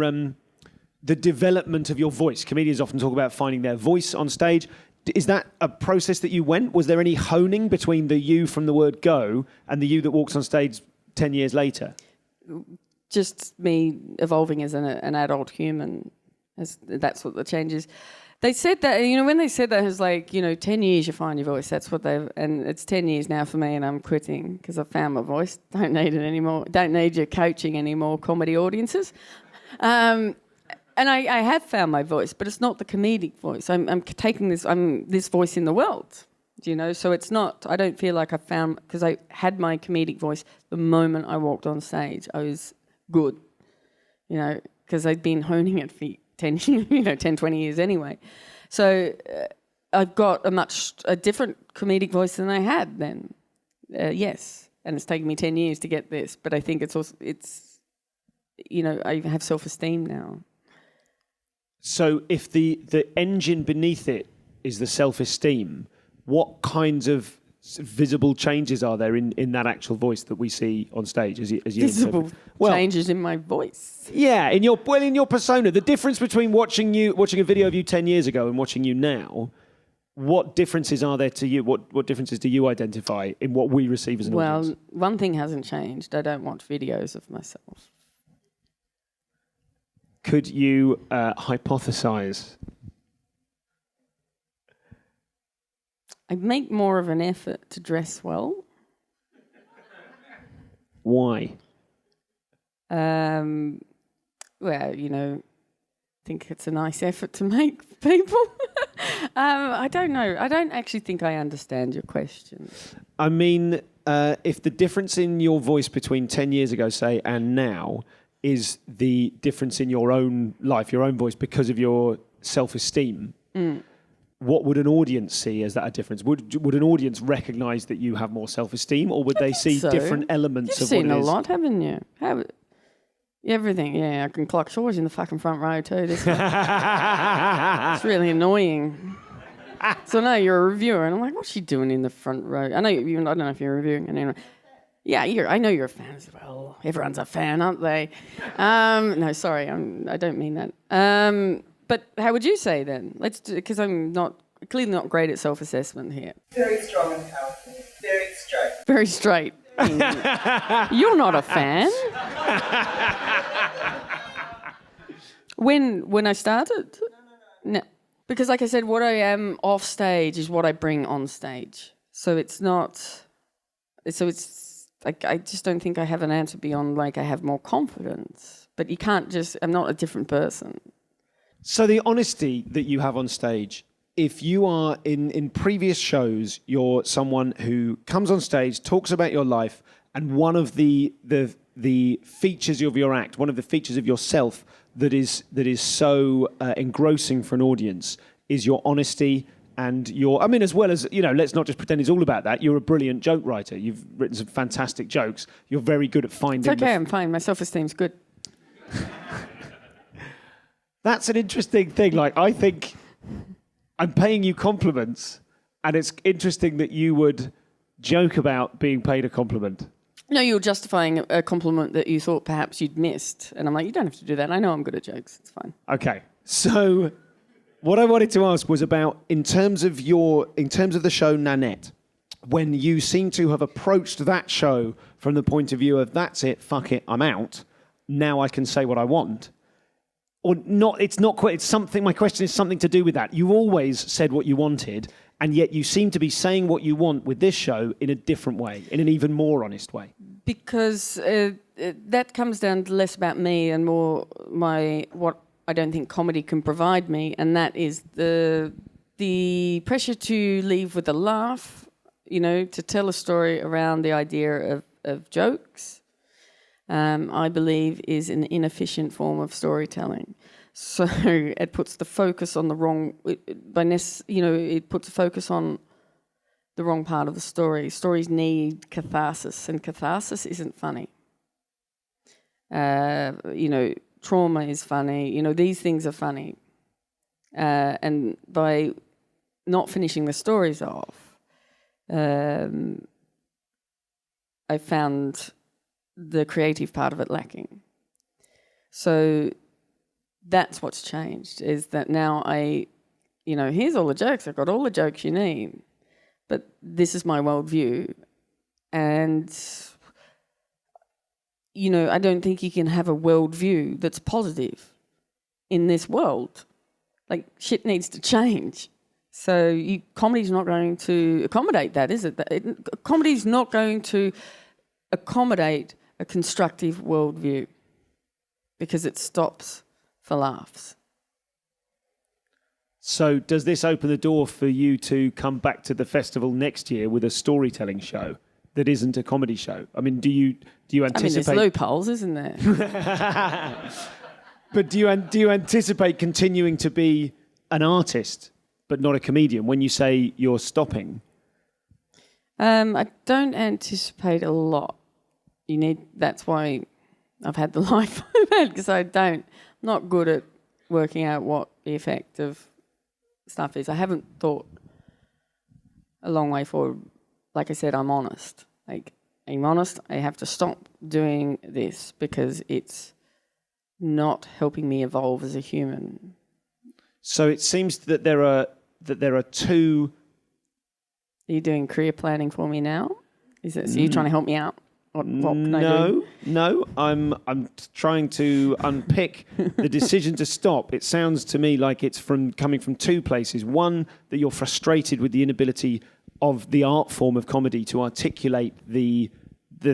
the development of your voice. Comedians often talk about finding their voice on stage. Is that a process that you went? Was there any honing between the you from the word go and the you that walks on stage 10 years later? Just me evolving as an adult human. That's what the change is. They said that, when they said that, it was like, 10 years you find your voice. That's what and it's 10 years now for me, and I'm quitting because I've found my voice. Don't need it anymore. Don't need your coaching anymore, comedy audiences. And I have found my voice, but it's not the comedic voice. I'm taking this voice in the world, So it's not, I don't feel like I found, because I had my comedic voice the moment I walked on stage. I was good, because I'd been honing it for 10, 20 years anyway. So I've got a different comedic voice than I had then. Yes, and it's taken me 10 years to get this, but I think it's also, I have self-esteem now. So if the engine beneath it is the self-esteem, what kinds of visible changes are there in that actual voice that we see on stage? As you visible changes in my voice? Yeah, in your persona. The difference between watching a video of you 10 years ago and watching you now, what differences are there to you? What differences do you identify in what we receive as an audience? Well, one thing hasn't changed. I don't watch videos of myself. Could you hypothesize? I make more of an effort to dress well. Why? Well, think it's a nice effort to make people. I don't know. I don't actually think I understand your question. I mean, if the difference in your voice between 10 years ago, say, and now is the difference in your own life, your own voice, because of your self-esteem, what would an audience see as that a difference? Would an audience recognise that you have more self-esteem, or would they see different elements of what it is? You've seen a lot, haven't you? Everything, yeah. I can clock Shores in the fucking front row too. It's really annoying. So now you're a reviewer, and I'm like, what's she doing in the front row? I don't know if you're reviewing. And anyway, yeah, I know you're a fan as well. Everyone's a fan, aren't they? No, sorry, I don't mean that. But how would you say then? Because I'm clearly not great at self-assessment here. Very strong and powerful. Very straight. Very straight. You're not a fan. When I started? No. Because like I said, what I am off stage is what I bring on stage. So it's like, I just don't think I have an answer beyond like I have more confidence. But you can't I'm not a different person. So the honesty that you have on stage, if you are in previous shows, you're someone who comes on stage, talks about your life, and one of the features of your act, one of the features of yourself that is so engrossing for an audience is your honesty and as well as, let's not just pretend it's all about that. You're a brilliant joke writer. You've written some fantastic jokes. You're very good at finding... It's okay, I'm fine. My self-esteem's good. That's an interesting thing. Like, I think I'm paying you compliments, and it's interesting that you would joke about being paid a compliment. No, you're justifying a compliment that you thought perhaps you'd missed. And I'm like, you don't have to do that. I know I'm good at jokes. It's fine. Okay. So what I wanted to ask was about, in terms of the show Nanette, when you seem to have approached that show from the point of view of, that's it, fuck it, I'm out. Now I can say what I want. Or not, it's not quite, it's something, my question is something to do with that. You always said what you wanted, and yet you seem to be saying what you want with this show in a different way, in an even more honest way. Because that comes down to less about me and more what I don't think comedy can provide me, and that is the pressure to leave with a laugh, to tell a story around the idea of jokes. I believe is an inefficient form of storytelling. So it puts the focus on the wrong. It puts the focus on the wrong part of the story. Stories need catharsis, and catharsis isn't funny. Trauma is funny. These things are funny, and by not finishing the stories off, I found the creative part of it lacking. So that's what's changed, is that now here's all the jokes. I've got all the jokes you need, but this is my worldview. And, I don't think you can have a worldview that's positive in this world. Like, shit needs to change. So comedy's not going to accommodate that, is it? Comedy's not going to accommodate a constructive worldview because it stops for laughs. So does this open the door for you to come back to the festival next year with a storytelling show that isn't a comedy show? I mean, do you anticipate... there's loopholes, isn't there? But do you anticipate continuing to be an artist but not a comedian when you say you're stopping? I don't anticipate a lot. That's why I've had the life I've had, because I'm not good at working out what the effect of stuff is. I haven't thought a long way forward. Like I said, I'm honest. I'm honest. I have to stop doing this because it's not helping me evolve as a human. So it seems that there are two. Are you doing career planning for me now? So you're trying to help me out? What can I do? No. I'm trying to unpick the decision to stop. It sounds to me like it's coming from two places. One, that you're frustrated with the inability of the art form of comedy to articulate the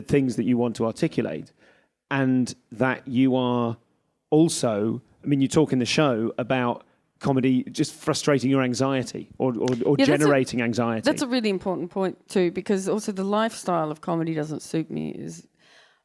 things that you want to articulate, and that you are also I mean, you talk in the show about comedy just frustrating your anxiety or generating anxiety. That's a really important point too, because also the lifestyle of comedy doesn't suit me. Is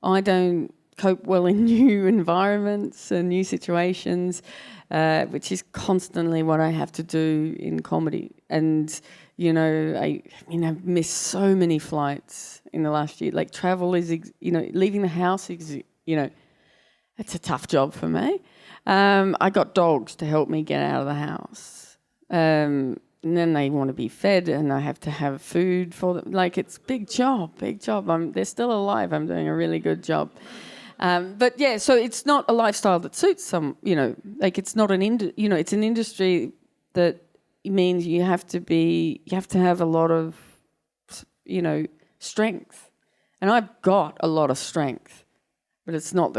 I don't cope well in new environments and new situations, which is constantly what I have to do in comedy. And I've missed so many flights in the last year. Like travel is, leaving the house is, it's a tough job for me. I got dogs to help me get out of the house. And then they want to be fed and I have to have food for them. Like, it's big job. They're still alive. I'm doing a really good job. But yeah, so it's not a lifestyle that suits some, it's not it's an industry that means you have to have a lot of, strength. And I've got a lot of strength, but it's not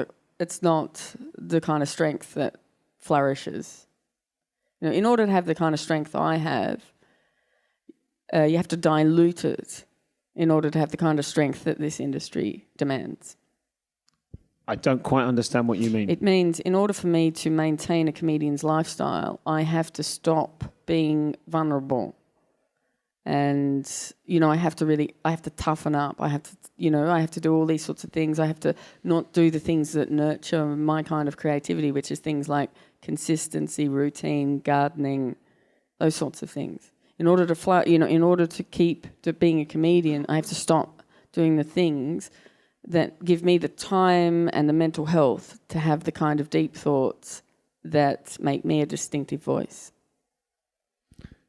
the kind of strength that flourishes. In order to have the kind of strength I have, you have to dilute it in order to have the kind of strength that this industry demands. I don't quite understand what you mean. It means in order for me to maintain a comedian's lifestyle, I have to stop being vulnerable. And, I have to toughen up. I have to do all these sorts of things. I have to not do the things that nurture my kind of creativity, which is things like consistency, routine, gardening, those sorts of things. In order to keep being a comedian, I have to stop doing the things that give me the time and the mental health to have the kind of deep thoughts that make me a distinctive voice.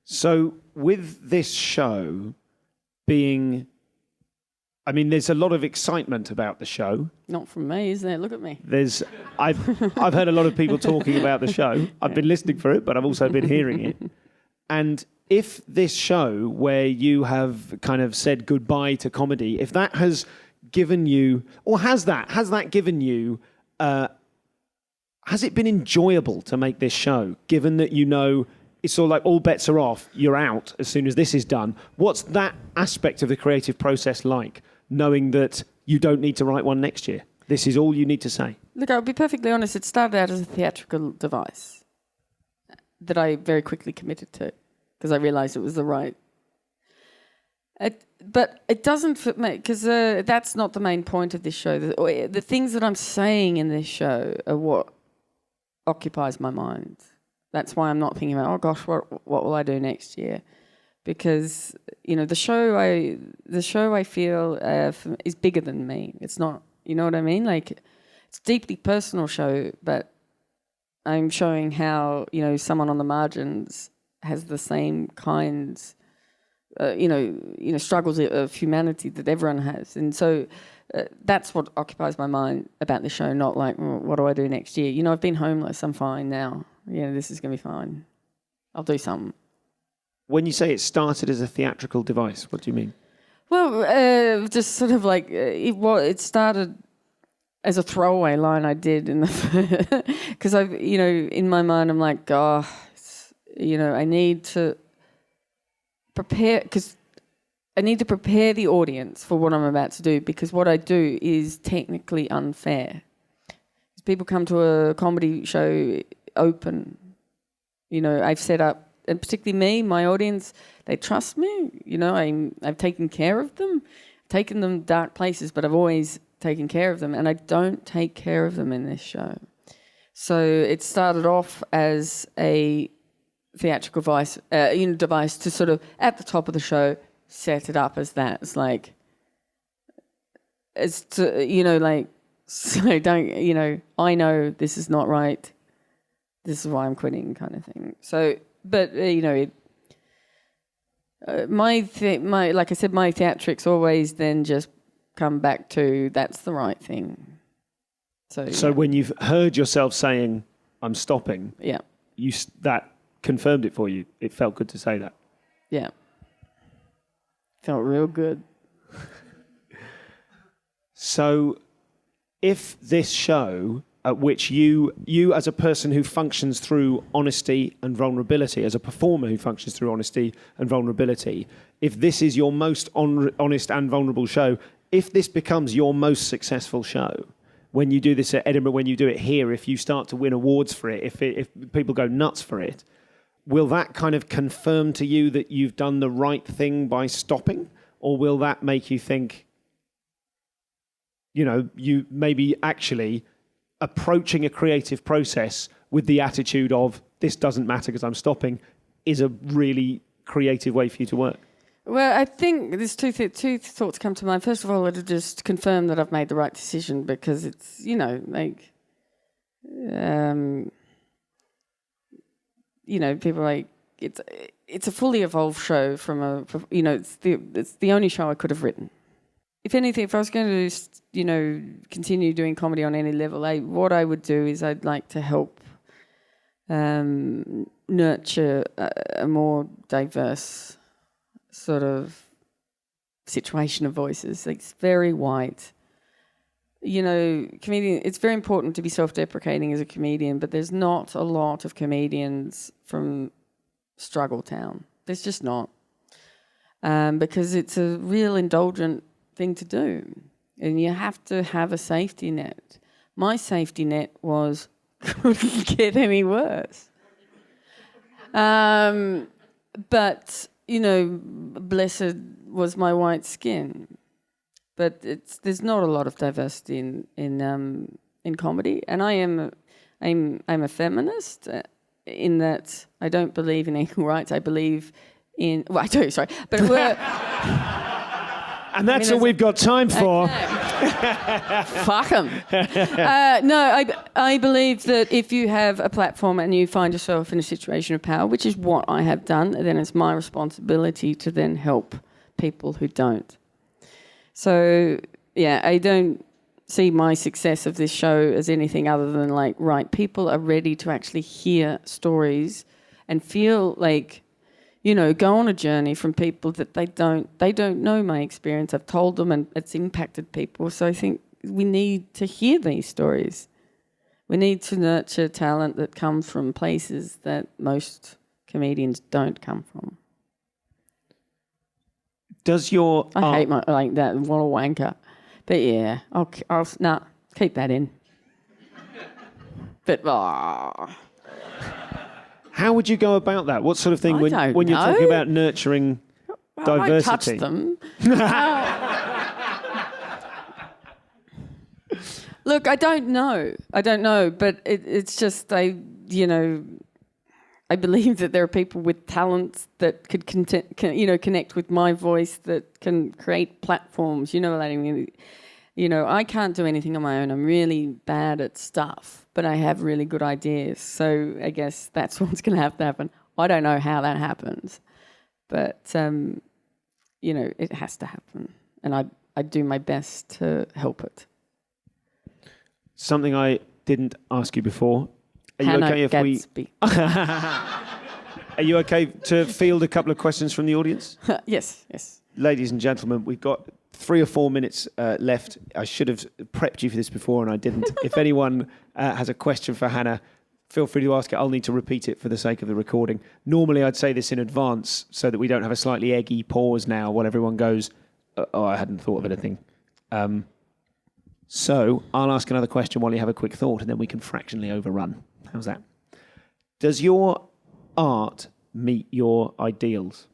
So with this show being, there's a lot of excitement about the show. Not from me, is there? Look at me. I've heard a lot of people talking about the show. I've been listening for it, but I've also been hearing it. And if this show, where you have kind of said goodbye to comedy, if that has given you, or has that given you, has it been enjoyable to make this show, given that it's all like all bets are off, you're out as soon as this is done? What's that aspect of the creative process like, knowing that you don't need to write one next year? This is all you need to say. Look, I'll be perfectly honest, it started out as a theatrical device that I very quickly committed to because I realised it was the right... But it doesn't fit me, because that's not the main point of this show. The things that I'm saying in this show are what occupies my mind. That's why I'm not thinking about, oh gosh, what will I do next year? Because the show I feel is bigger than me. It's not, you know what I mean? Like, it's a deeply personal show, but I'm showing how someone on the margins has the same kinds. Struggles of humanity that everyone has. And so that's what occupies my mind about the show, not like, what do I do next year? I've been homeless, I'm fine now. This is going to be fine. I'll do something. When you say it started as a theatrical device, what do you mean? Well, just sort of like, it started as a throwaway line I did in the... Because in my mind, I'm like, I need to... I need to prepare the audience for what I'm about to do, because what I do is technically unfair. People come to a comedy show open. I've set up, and particularly me, my audience, they trust me. I've taken care of them, taken them dark places, but I've always taken care of them, and I don't take care of them in this show. So it started off as a theatrical device to sort of, at the top of the show, set it up as that. It's like, it's to, so don't, I know this is not right. This is why I'm quitting, kind of thing. So, but, like I said, my theatrics always then just come back to, that's the right thing. So when you've heard yourself saying, I'm stopping, yeah, that confirmed it for you. It felt good to say that. Yeah. Felt real good. So if this show, at which you as a person who functions through honesty and vulnerability, as a performer who functions through honesty and vulnerability, if this is your most honest and vulnerable show, if this becomes your most successful show, when you do this at Edinburgh, when you do it here, if you start to win awards for it, if people go nuts for it, will that kind of confirm to you that you've done the right thing by stopping? Or will that make you think, you maybe actually approaching a creative process with the attitude of this doesn't matter because I'm stopping is a really creative way for you to work? Well, I think there's two thoughts come to mind. First of all, it'll just confirm that I've made the right decision because it's, people like it's a fully evolved show it's the only show I could have written. If anything, if I was going to, continue doing comedy on any level, what I would do is I'd like to help nurture a more diverse sort of situation of voices. It's very white. Comedian. It's very important to be self-deprecating as a comedian, but there's not a lot of comedians from Struggle Town. There's just not. Because it's a real indulgent thing to do. And you have to have a safety net. My safety net was couldn't get any worse. But, blessed was my white skin. But there's not a lot of diversity in comedy. And I'm a feminist in that I don't believe in equal rights. I believe in... Well, I do, sorry. But we're... And that's all we've got time for. Okay. Fuck them. No, I believe that if you have a platform and you find yourself in a situation of power, which is what I have done, then it's my responsibility to then help people who don't. So, yeah, I don't see my success of this show as anything other than people are ready to actually hear stories and feel like, go on a journey from people that they don't know my experience. I've told them and it's impacted people. So I think we need to hear these stories. We need to nurture talent that comes from places that most comedians don't come from. Does your... I hate my that. What a wanker. But yeah, I'll keep that in. But, How would you go about that? What sort of thing when you're talking about nurturing diversity? I touch them. Look, I don't know, but it's just I believe that there are people with talents that could connect with my voice, that can create platforms. I can't do anything on my own. I'm really bad at stuff, but I have really good ideas. So I guess that's what's going to have to happen. I don't know how that happens, but, it has to happen. And I do my best to help it. Something I didn't ask you before. Are you okay if Gadsby. Are you okay to field a couple of questions from the audience? Yes. Ladies and gentlemen, we've got 3 or 4 minutes left. I should have prepped you for this before and I didn't. If anyone has a question for Hannah, feel free to ask it. I'll need to repeat it for the sake of the recording. Normally I'd say this in advance so that we don't have a slightly eggy pause now while everyone goes, oh, I hadn't thought of anything. So I'll ask another question while you have a quick thought and then we can fractionally overrun. How's that? Does your art meet your ideals?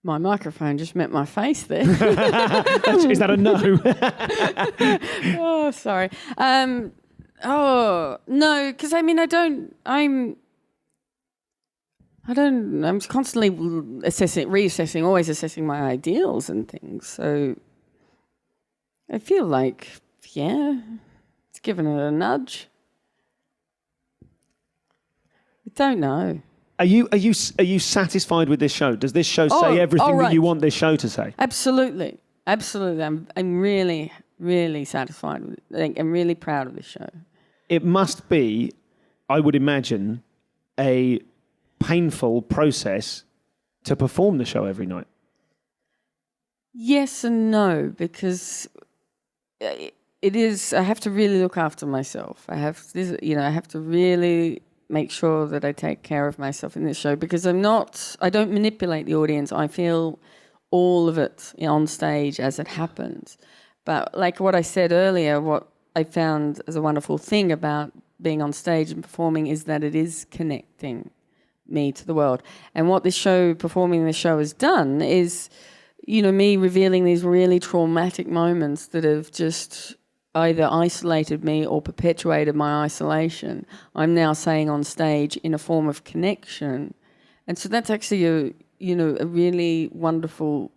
My microphone just met my face there. Is that a no? Oh, sorry. No, because I'm constantly reassessing, always assessing my ideals and things. So I feel like, it's given it a nudge. I don't know. Are you satisfied with this show? Does this show say everything that you want this show to say? Absolutely. I'm really, really satisfied with it. I'm really proud of this show. It must be, I would imagine, a painful process to perform the show every night. Yes and no, because it is. I have to really look after myself. I have to really make sure that I take care of myself in this show because I don't manipulate the audience. I feel all of it on stage as it happens. But like what I said earlier, what I found as a wonderful thing about being on stage and performing is that it is connecting me to the world. And what performing this show has done is, me revealing these really traumatic moments that have just either isolated me or perpetuated my isolation. I'm now saying on stage in a form of connection. And so that's actually a really wonderful,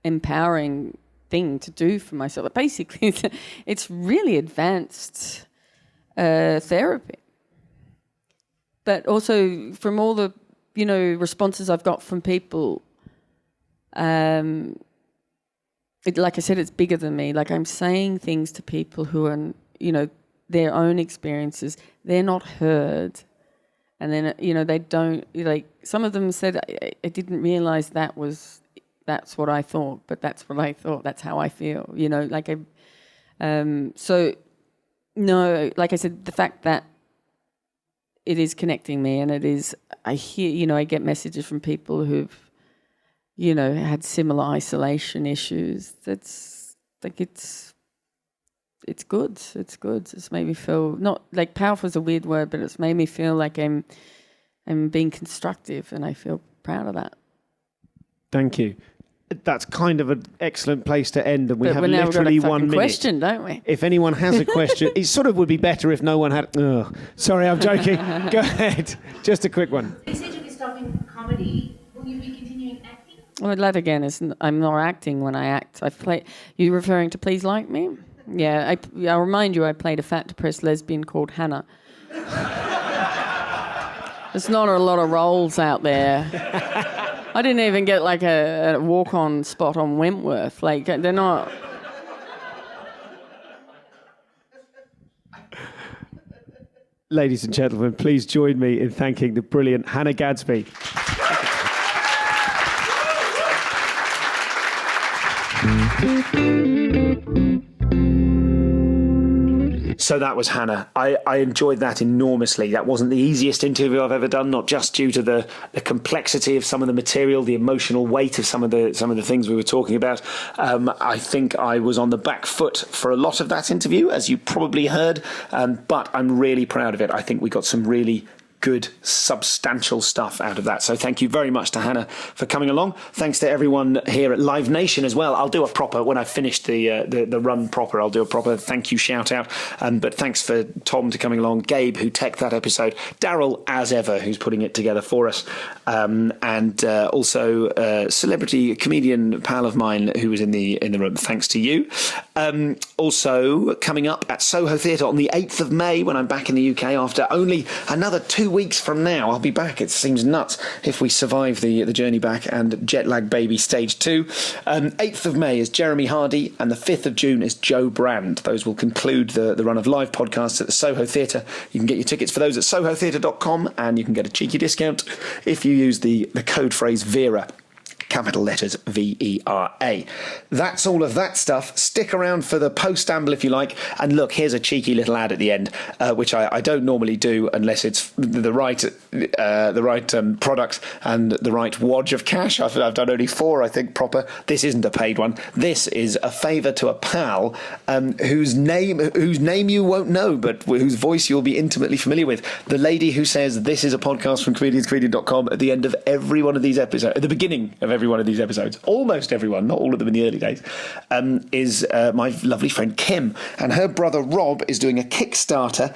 empowering thing to do for myself. But basically, it's really advanced therapy. But also from all the, responses I've got from people, like I said, it's bigger than me. Like I'm saying things to people who are, their own experiences. They're not heard. And then, they don't, like, some of them said, I didn't realise that's what I thought, but that's what I thought. That's how I feel, so, no, like I said, the fact that it is connecting me and I hear, I get messages from people who've, had similar isolation issues. That's like, it's good. It's good. It's made me feel, not like powerful is a weird word, but it's made me feel like I'm being constructive, and I feel proud of that. Thank you. That's kind of an excellent place to end, and we have now literally we've got a 1 minute. Question, don't we? If anyone has a question, it sort of would be better if no one had. Sorry, I'm joking. Go ahead. Just a quick one. You said you'll be stopping comedy. Will you be continuing acting? Well, that again is I'm not acting when I act. You referring to Please Like Me? Yeah, I'll remind you, I played a fat, depressed lesbian called Hannah. There's not a lot of roles out there. I didn't even get like a walk-on spot on Wentworth. Like, they're not... Ladies and gentlemen, please join me in thanking the brilliant Hannah Gadsby. So that was Hannah. I enjoyed that enormously. That wasn't the easiest interview I've ever done, not just due to the complexity of some of the material, the emotional weight of some of the things we were talking about. I think I was on the back foot for a lot of that interview, as you probably heard, but I'm really proud of it. I think we got some really good, substantial stuff out of that. So thank you very much to Hannah for coming along. Thanks to everyone here at Live Nation as well. I'll do a proper, when I finish the run proper, I'll do a proper thank you shout out. But thanks for Tom to coming along, Gabe who teched that episode, Daryl as ever who's putting it together for us, and also a celebrity comedian pal of mine who was in the room. Thanks to you. Also coming up at Soho Theatre on the 8th of May when I'm back in the UK after only another 2 weeks from now. I'll be back. It seems nuts if we survive the journey back and jet lag baby stage 2. 8th of May is Jeremy Hardy and the 5th of June is Joe Brand. Those will conclude the run of live podcasts at the Soho Theatre. You can get your tickets for those at sohotheatre.com and you can get a cheeky discount if you use the code phrase VERA. Capital letters VERA. That's all of that stuff. Stick around for the post-amble if you like. And look, here's a cheeky little ad at the end, which I don't normally do unless it's the right product and the right wodge of cash. I've done only 4, I think, proper. This isn't a paid one. This is a favour to a pal whose name you won't know, but whose voice you'll be intimately familiar with. The lady who says this is a podcast from comedianscomedian.com at the end of every one of these episodes, at the beginning of every one of these episodes, almost everyone, not all of them in the early days, is my lovely friend Kim, and her brother Rob is doing a Kickstarter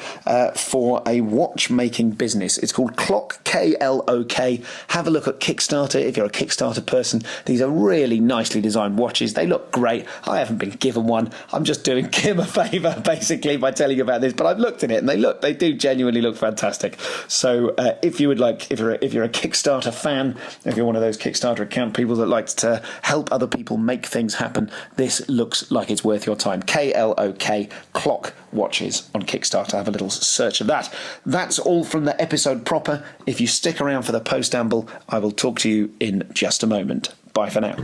for a watchmaking business. It's called Clock, K-L-O-K. Have a look at Kickstarter if you're a Kickstarter person. These are really nicely designed watches. They look great. I haven't been given one. I'm just doing Kim a favour basically by telling you about this, but I've looked at it and they do genuinely look fantastic. So if you would like, if you're a Kickstarter fan, if you're one of those Kickstarter account people that like to help other people make things happen, this looks like it's worth your time. KLOK, Clock Watches on Kickstarter. Have a little search of that. That's all from the episode proper. If you stick around for the post-amble, I will talk to you in just a moment. Bye for now.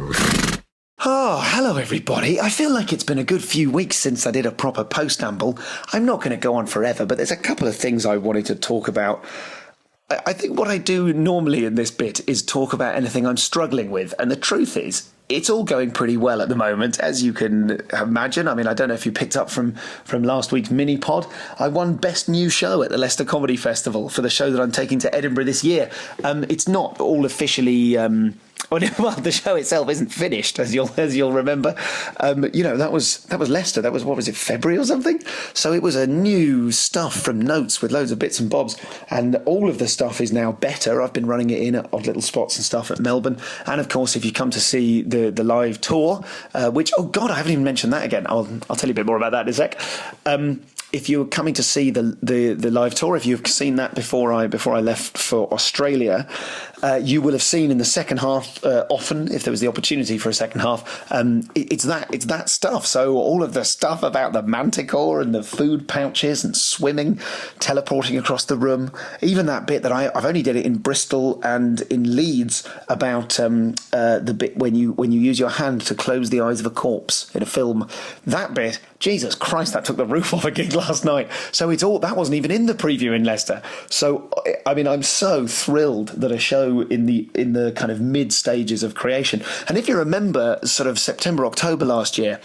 Oh, hello everybody. I feel like it's been a good few weeks since I did a proper post-amble. I'm not going to go on forever, but there's a couple of things I wanted to talk about. I think what I do normally in this bit is talk about anything I'm struggling with, and the truth is, it's all going pretty well at the moment, as you can imagine. I mean, I don't know if you picked up from last week's mini pod. I won Best New Show at the Leicester Comedy Festival for the show that I'm taking to Edinburgh this year. It's not all officially... well, the show itself isn't finished, as you'll remember. That was Leicester. That was, what was it, February or something? So it was a new stuff from Notes with loads of bits and bobs, and all of the stuff is now better. I've been running it in at odd little spots and stuff at Melbourne, and of course, if you come to see the live tour, which, oh God, I haven't even mentioned that again. I'll tell you a bit more about that in a sec. If you're coming to see the live tour, if you've seen that before I left for Australia, you will have seen in the second half, often, if there was the opportunity for a second half, it's that stuff. So all of the stuff about the manticore and the food pouches and swimming, teleporting across the room, even that bit that I've only did it in Bristol and in Leeds about the bit when you use your hand to close the eyes of a corpse in a film. That bit, Jesus Christ, that took the roof off a gig last night. So that wasn't even in the preview in Leicester. So I mean, I'm so thrilled that a show in the kind of mid stages of creation. And if you remember, sort of September, October last year,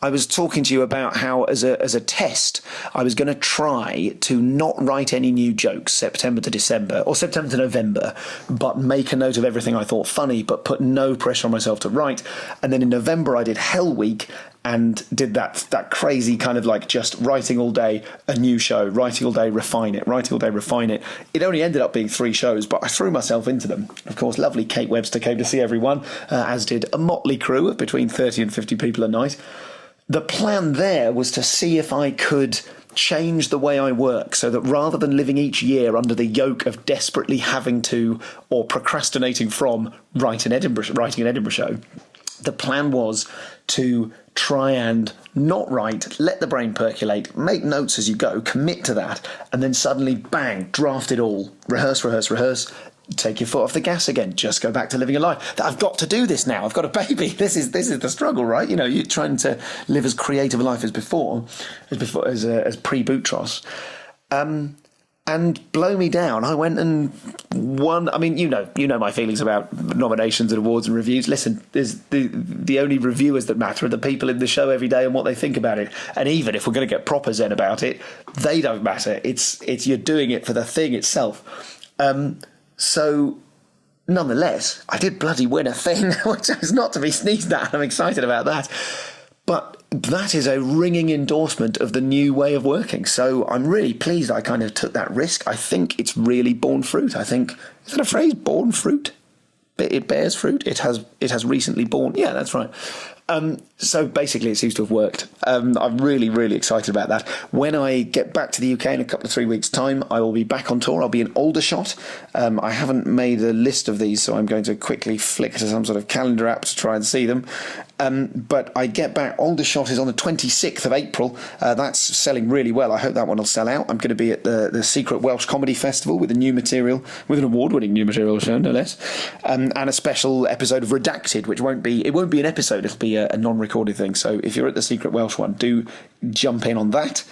I was talking to you about how, as a test, I was going to try to not write any new jokes September to December or September to November, but make a note of everything I thought funny, but put no pressure on myself to write. And then in November, I did Hell Week and did that crazy kind of like just writing all day, a new show, writing all day, refine it, writing all day, refine it. It only ended up being 3 shows, but I threw myself into them. Of course, lovely Kate Webster came to see everyone, as did a motley crew of between 30 and 50 people a night. The plan there was to see if I could change the way I work so that rather than living each year under the yoke of desperately having to or procrastinating from writing an Edinburgh show, the plan was to try and not write, let the brain percolate, make notes as you go, commit to that, and then suddenly, bang, draft it all. Rehearse. Take your foot off the gas again. Just go back to living a life. I've got to do this now. I've got a baby. This is the struggle, right? You know, you're trying to live as creative a life as pre-Boutros. And blow me down, I went and won. I mean, you know my feelings about nominations and awards and reviews. Listen, there's the only reviewers that matter are the people in the show every day and what they think about it. And even if we're going to get proper zen about it, they don't matter. It's you're doing it for the thing itself. So, nonetheless, I did bloody win a thing, which is not to be sneezed at. I'm excited about that. But that is a ringing endorsement of the new way of working. So I'm really pleased I kind of took that risk. I think it's really borne fruit. I think, is that a phrase, borne fruit? It bears fruit? It has recently borne. Yeah, that's right. So basically it seems to have worked. I'm really, really excited about that. When I get back to the UK in a couple of 3 weeks' time, I will be back on tour. I'll be in Aldershot. I haven't made a list of these, so I'm going to quickly flick to some sort of calendar app to try and see them. But I get back. Aldershot is on the 26th of April. That's selling really well. I hope that one will sell out. I'm going to be at the Secret Welsh Comedy Festival with an award-winning new material show, no less, and a special episode of Redacted, which won't be an episode. It'll be a non-recorded thing. So if you're at the Secret Welsh one, do jump in on that.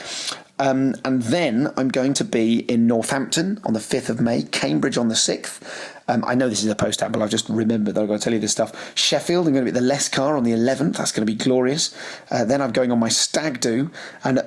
And then I'm going to be in Northampton on the 5th of May, Cambridge on the 6th. I know this is a post-app, but I've just remembered that I've got to tell you this stuff. Sheffield, I'm going to be at the Lescar on the 11th. That's going to be glorious. Then I'm going on my stag do. And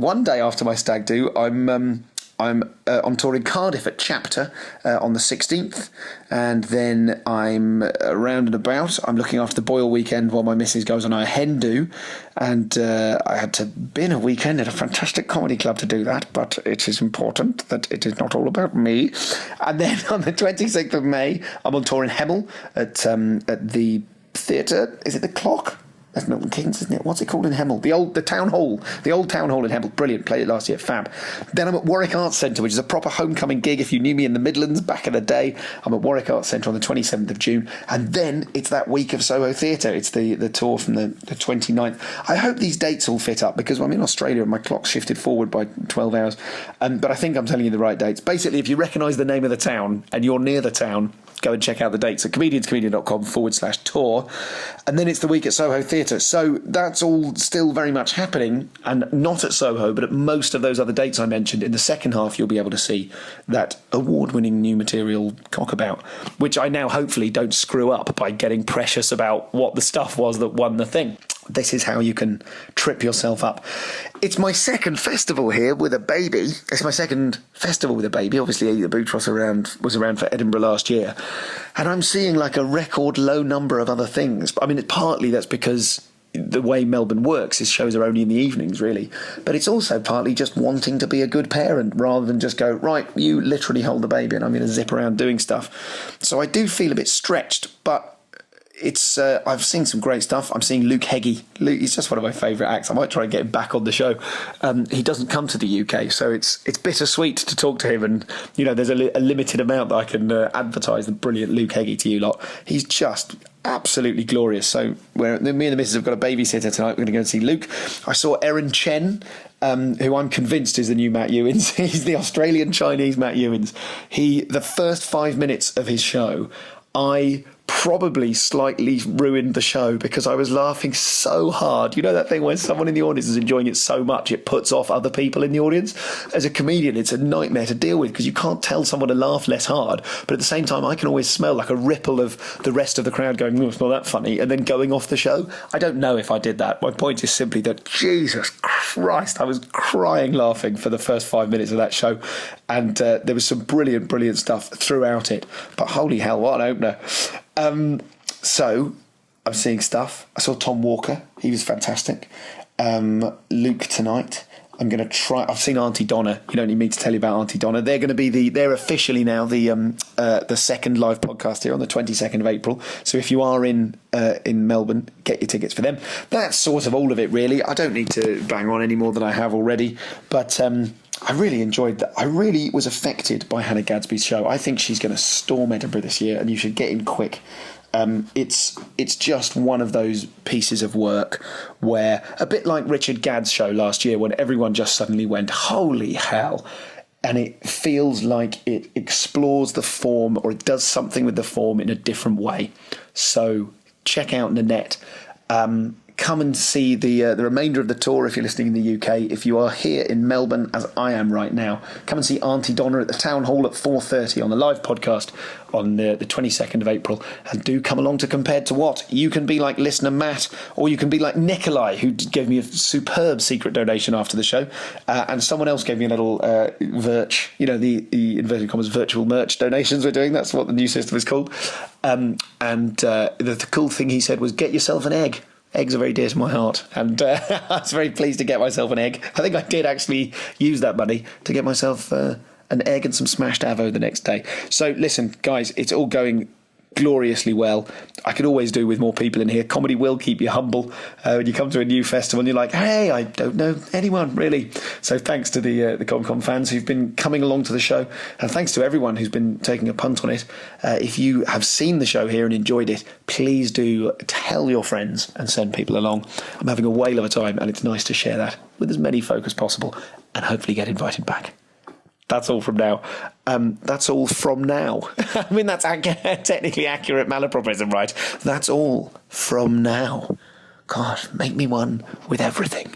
one day after my stag do, I'm on tour in Cardiff at Chapter on the 16th, and then I'm around and about. I'm looking after the Boyle weekend while my missus goes on her hen do, and I had to bin a weekend at a fantastic comedy club to do that, but it is important that it is not all about me. And then on the 26th of May, I'm on tour in Hemel at the theatre. Is it the Clock? That's Milton Keynes, isn't it? What's it called in Hemel? The old town hall in Hemel. Brilliant. Played it last year. Fab. Then I'm at Warwick Arts Centre, which is a proper homecoming gig. If you knew me in the Midlands back in the day, I'm at Warwick Arts Centre on the 27th of June. And then it's that week of Soho Theatre. It's the tour from the 29th. I hope these dates all fit up because I'm in Australia and my clock's shifted forward by 12 hours. But I think I'm telling you the right dates. Basically, if you recognise the name of the town and you're near the town, go and check out the dates at comedianscomedian.com/tour. And then it's the week at Soho Theatre. So that's all still very much happening, and not at Soho, but at most of those other dates I mentioned. In the second half, you'll be able to see that award-winning new material Cockabout, which I now hopefully don't screw up by getting precious about what the stuff was that won the thing. This is how you can trip yourself up. It's my second festival here with a baby. It's my second festival with a baby. Obviously, the Boutros was around for Edinburgh last year. And I'm seeing like a record low number of other things. I mean, partly that's because the way Melbourne works is shows are only in the evenings, really. But it's also partly just wanting to be a good parent rather than just go, right, you literally hold the baby and I'm going to zip around doing stuff. So I do feel a bit stretched, but it's I've seen some great stuff. I'm seeing Luke Heggie. He's just one of my favourite acts. I might try and get him back on the show. He doesn't come to the UK, so it's bittersweet to talk to him. And there's a limited amount that I can advertise the brilliant Luke Heggie to you lot. He's just absolutely glorious. So me and the missus have got a babysitter tonight. We're going to go and see Luke. I saw Erin Chen, who I'm convinced is the new Matt Ewins. He's the Australian Chinese Matt Ewins. The first 5 minutes of his show, I probably slightly ruined the show because I was laughing so hard. You know that thing when someone in the audience is enjoying it so much it puts off other people in the audience? As a comedian, it's a nightmare to deal with because you can't tell someone to laugh less hard, but at the same time I can always smell like a ripple of the rest of the crowd going, it's not that funny, and then going off the show. I don't know if I did that. My point is simply that, Jesus Christ, I was crying laughing for the first 5 minutes of that show, and there was some brilliant stuff throughout it, but holy hell, what an opener. So I'm seeing stuff. I saw Tom Walker. He was fantastic. Luke tonight. I'm going to try. I've seen Auntie Donna. You don't need me to tell you about Auntie Donna. They're going to be they're officially now the second live podcast here on the 22nd of April. So if you are in Melbourne, get your tickets for them. That's sort of all of it, really. I don't need to bang on any more than I have already. But I really enjoyed that. I really was affected by Hannah Gadsby's show. I think she's going to storm Edinburgh this year, and you should get in quick. It's just one of those pieces of work where, a bit like Richard Gadd's show last year, when everyone just suddenly went, holy hell, and it feels like it explores the form, or it does something with the form in a different way. So check out Nanette. Come and see the remainder of the tour if you're listening in the UK. If you are here in Melbourne, as I am right now, come and see Auntie Donna at the Town Hall at 4:30 on the live podcast on the 22nd of April. And do come along to Compared to What. You can be like listener Matt, or you can be like Nikolai, who gave me a superb secret donation after the show. And someone else gave me a little the inverted commas virtual merch donations we're doing. That's what the new system is called. The cool thing he said was, get yourself an egg. Eggs are very dear to my heart, and I was very pleased to get myself an egg. I think I did actually use that money to get myself an egg and some smashed avo the next day. So listen, guys, it's all going gloriously well. I could always do with more people in here. Comedy will keep you humble when you come to a new festival and you're like, hey, I don't know anyone really. So thanks to the ComCom fans who've been coming along to the show, and thanks to everyone who's been taking a punt on it. If you have seen the show here and enjoyed it, please do tell your friends and send people along. I'm having a whale of a time, and it's nice to share that with as many folk as possible and hopefully get invited back. That's all from now. That's all from now. I mean, that's technically accurate malapropism, right? That's all from now. God, make me one with everything.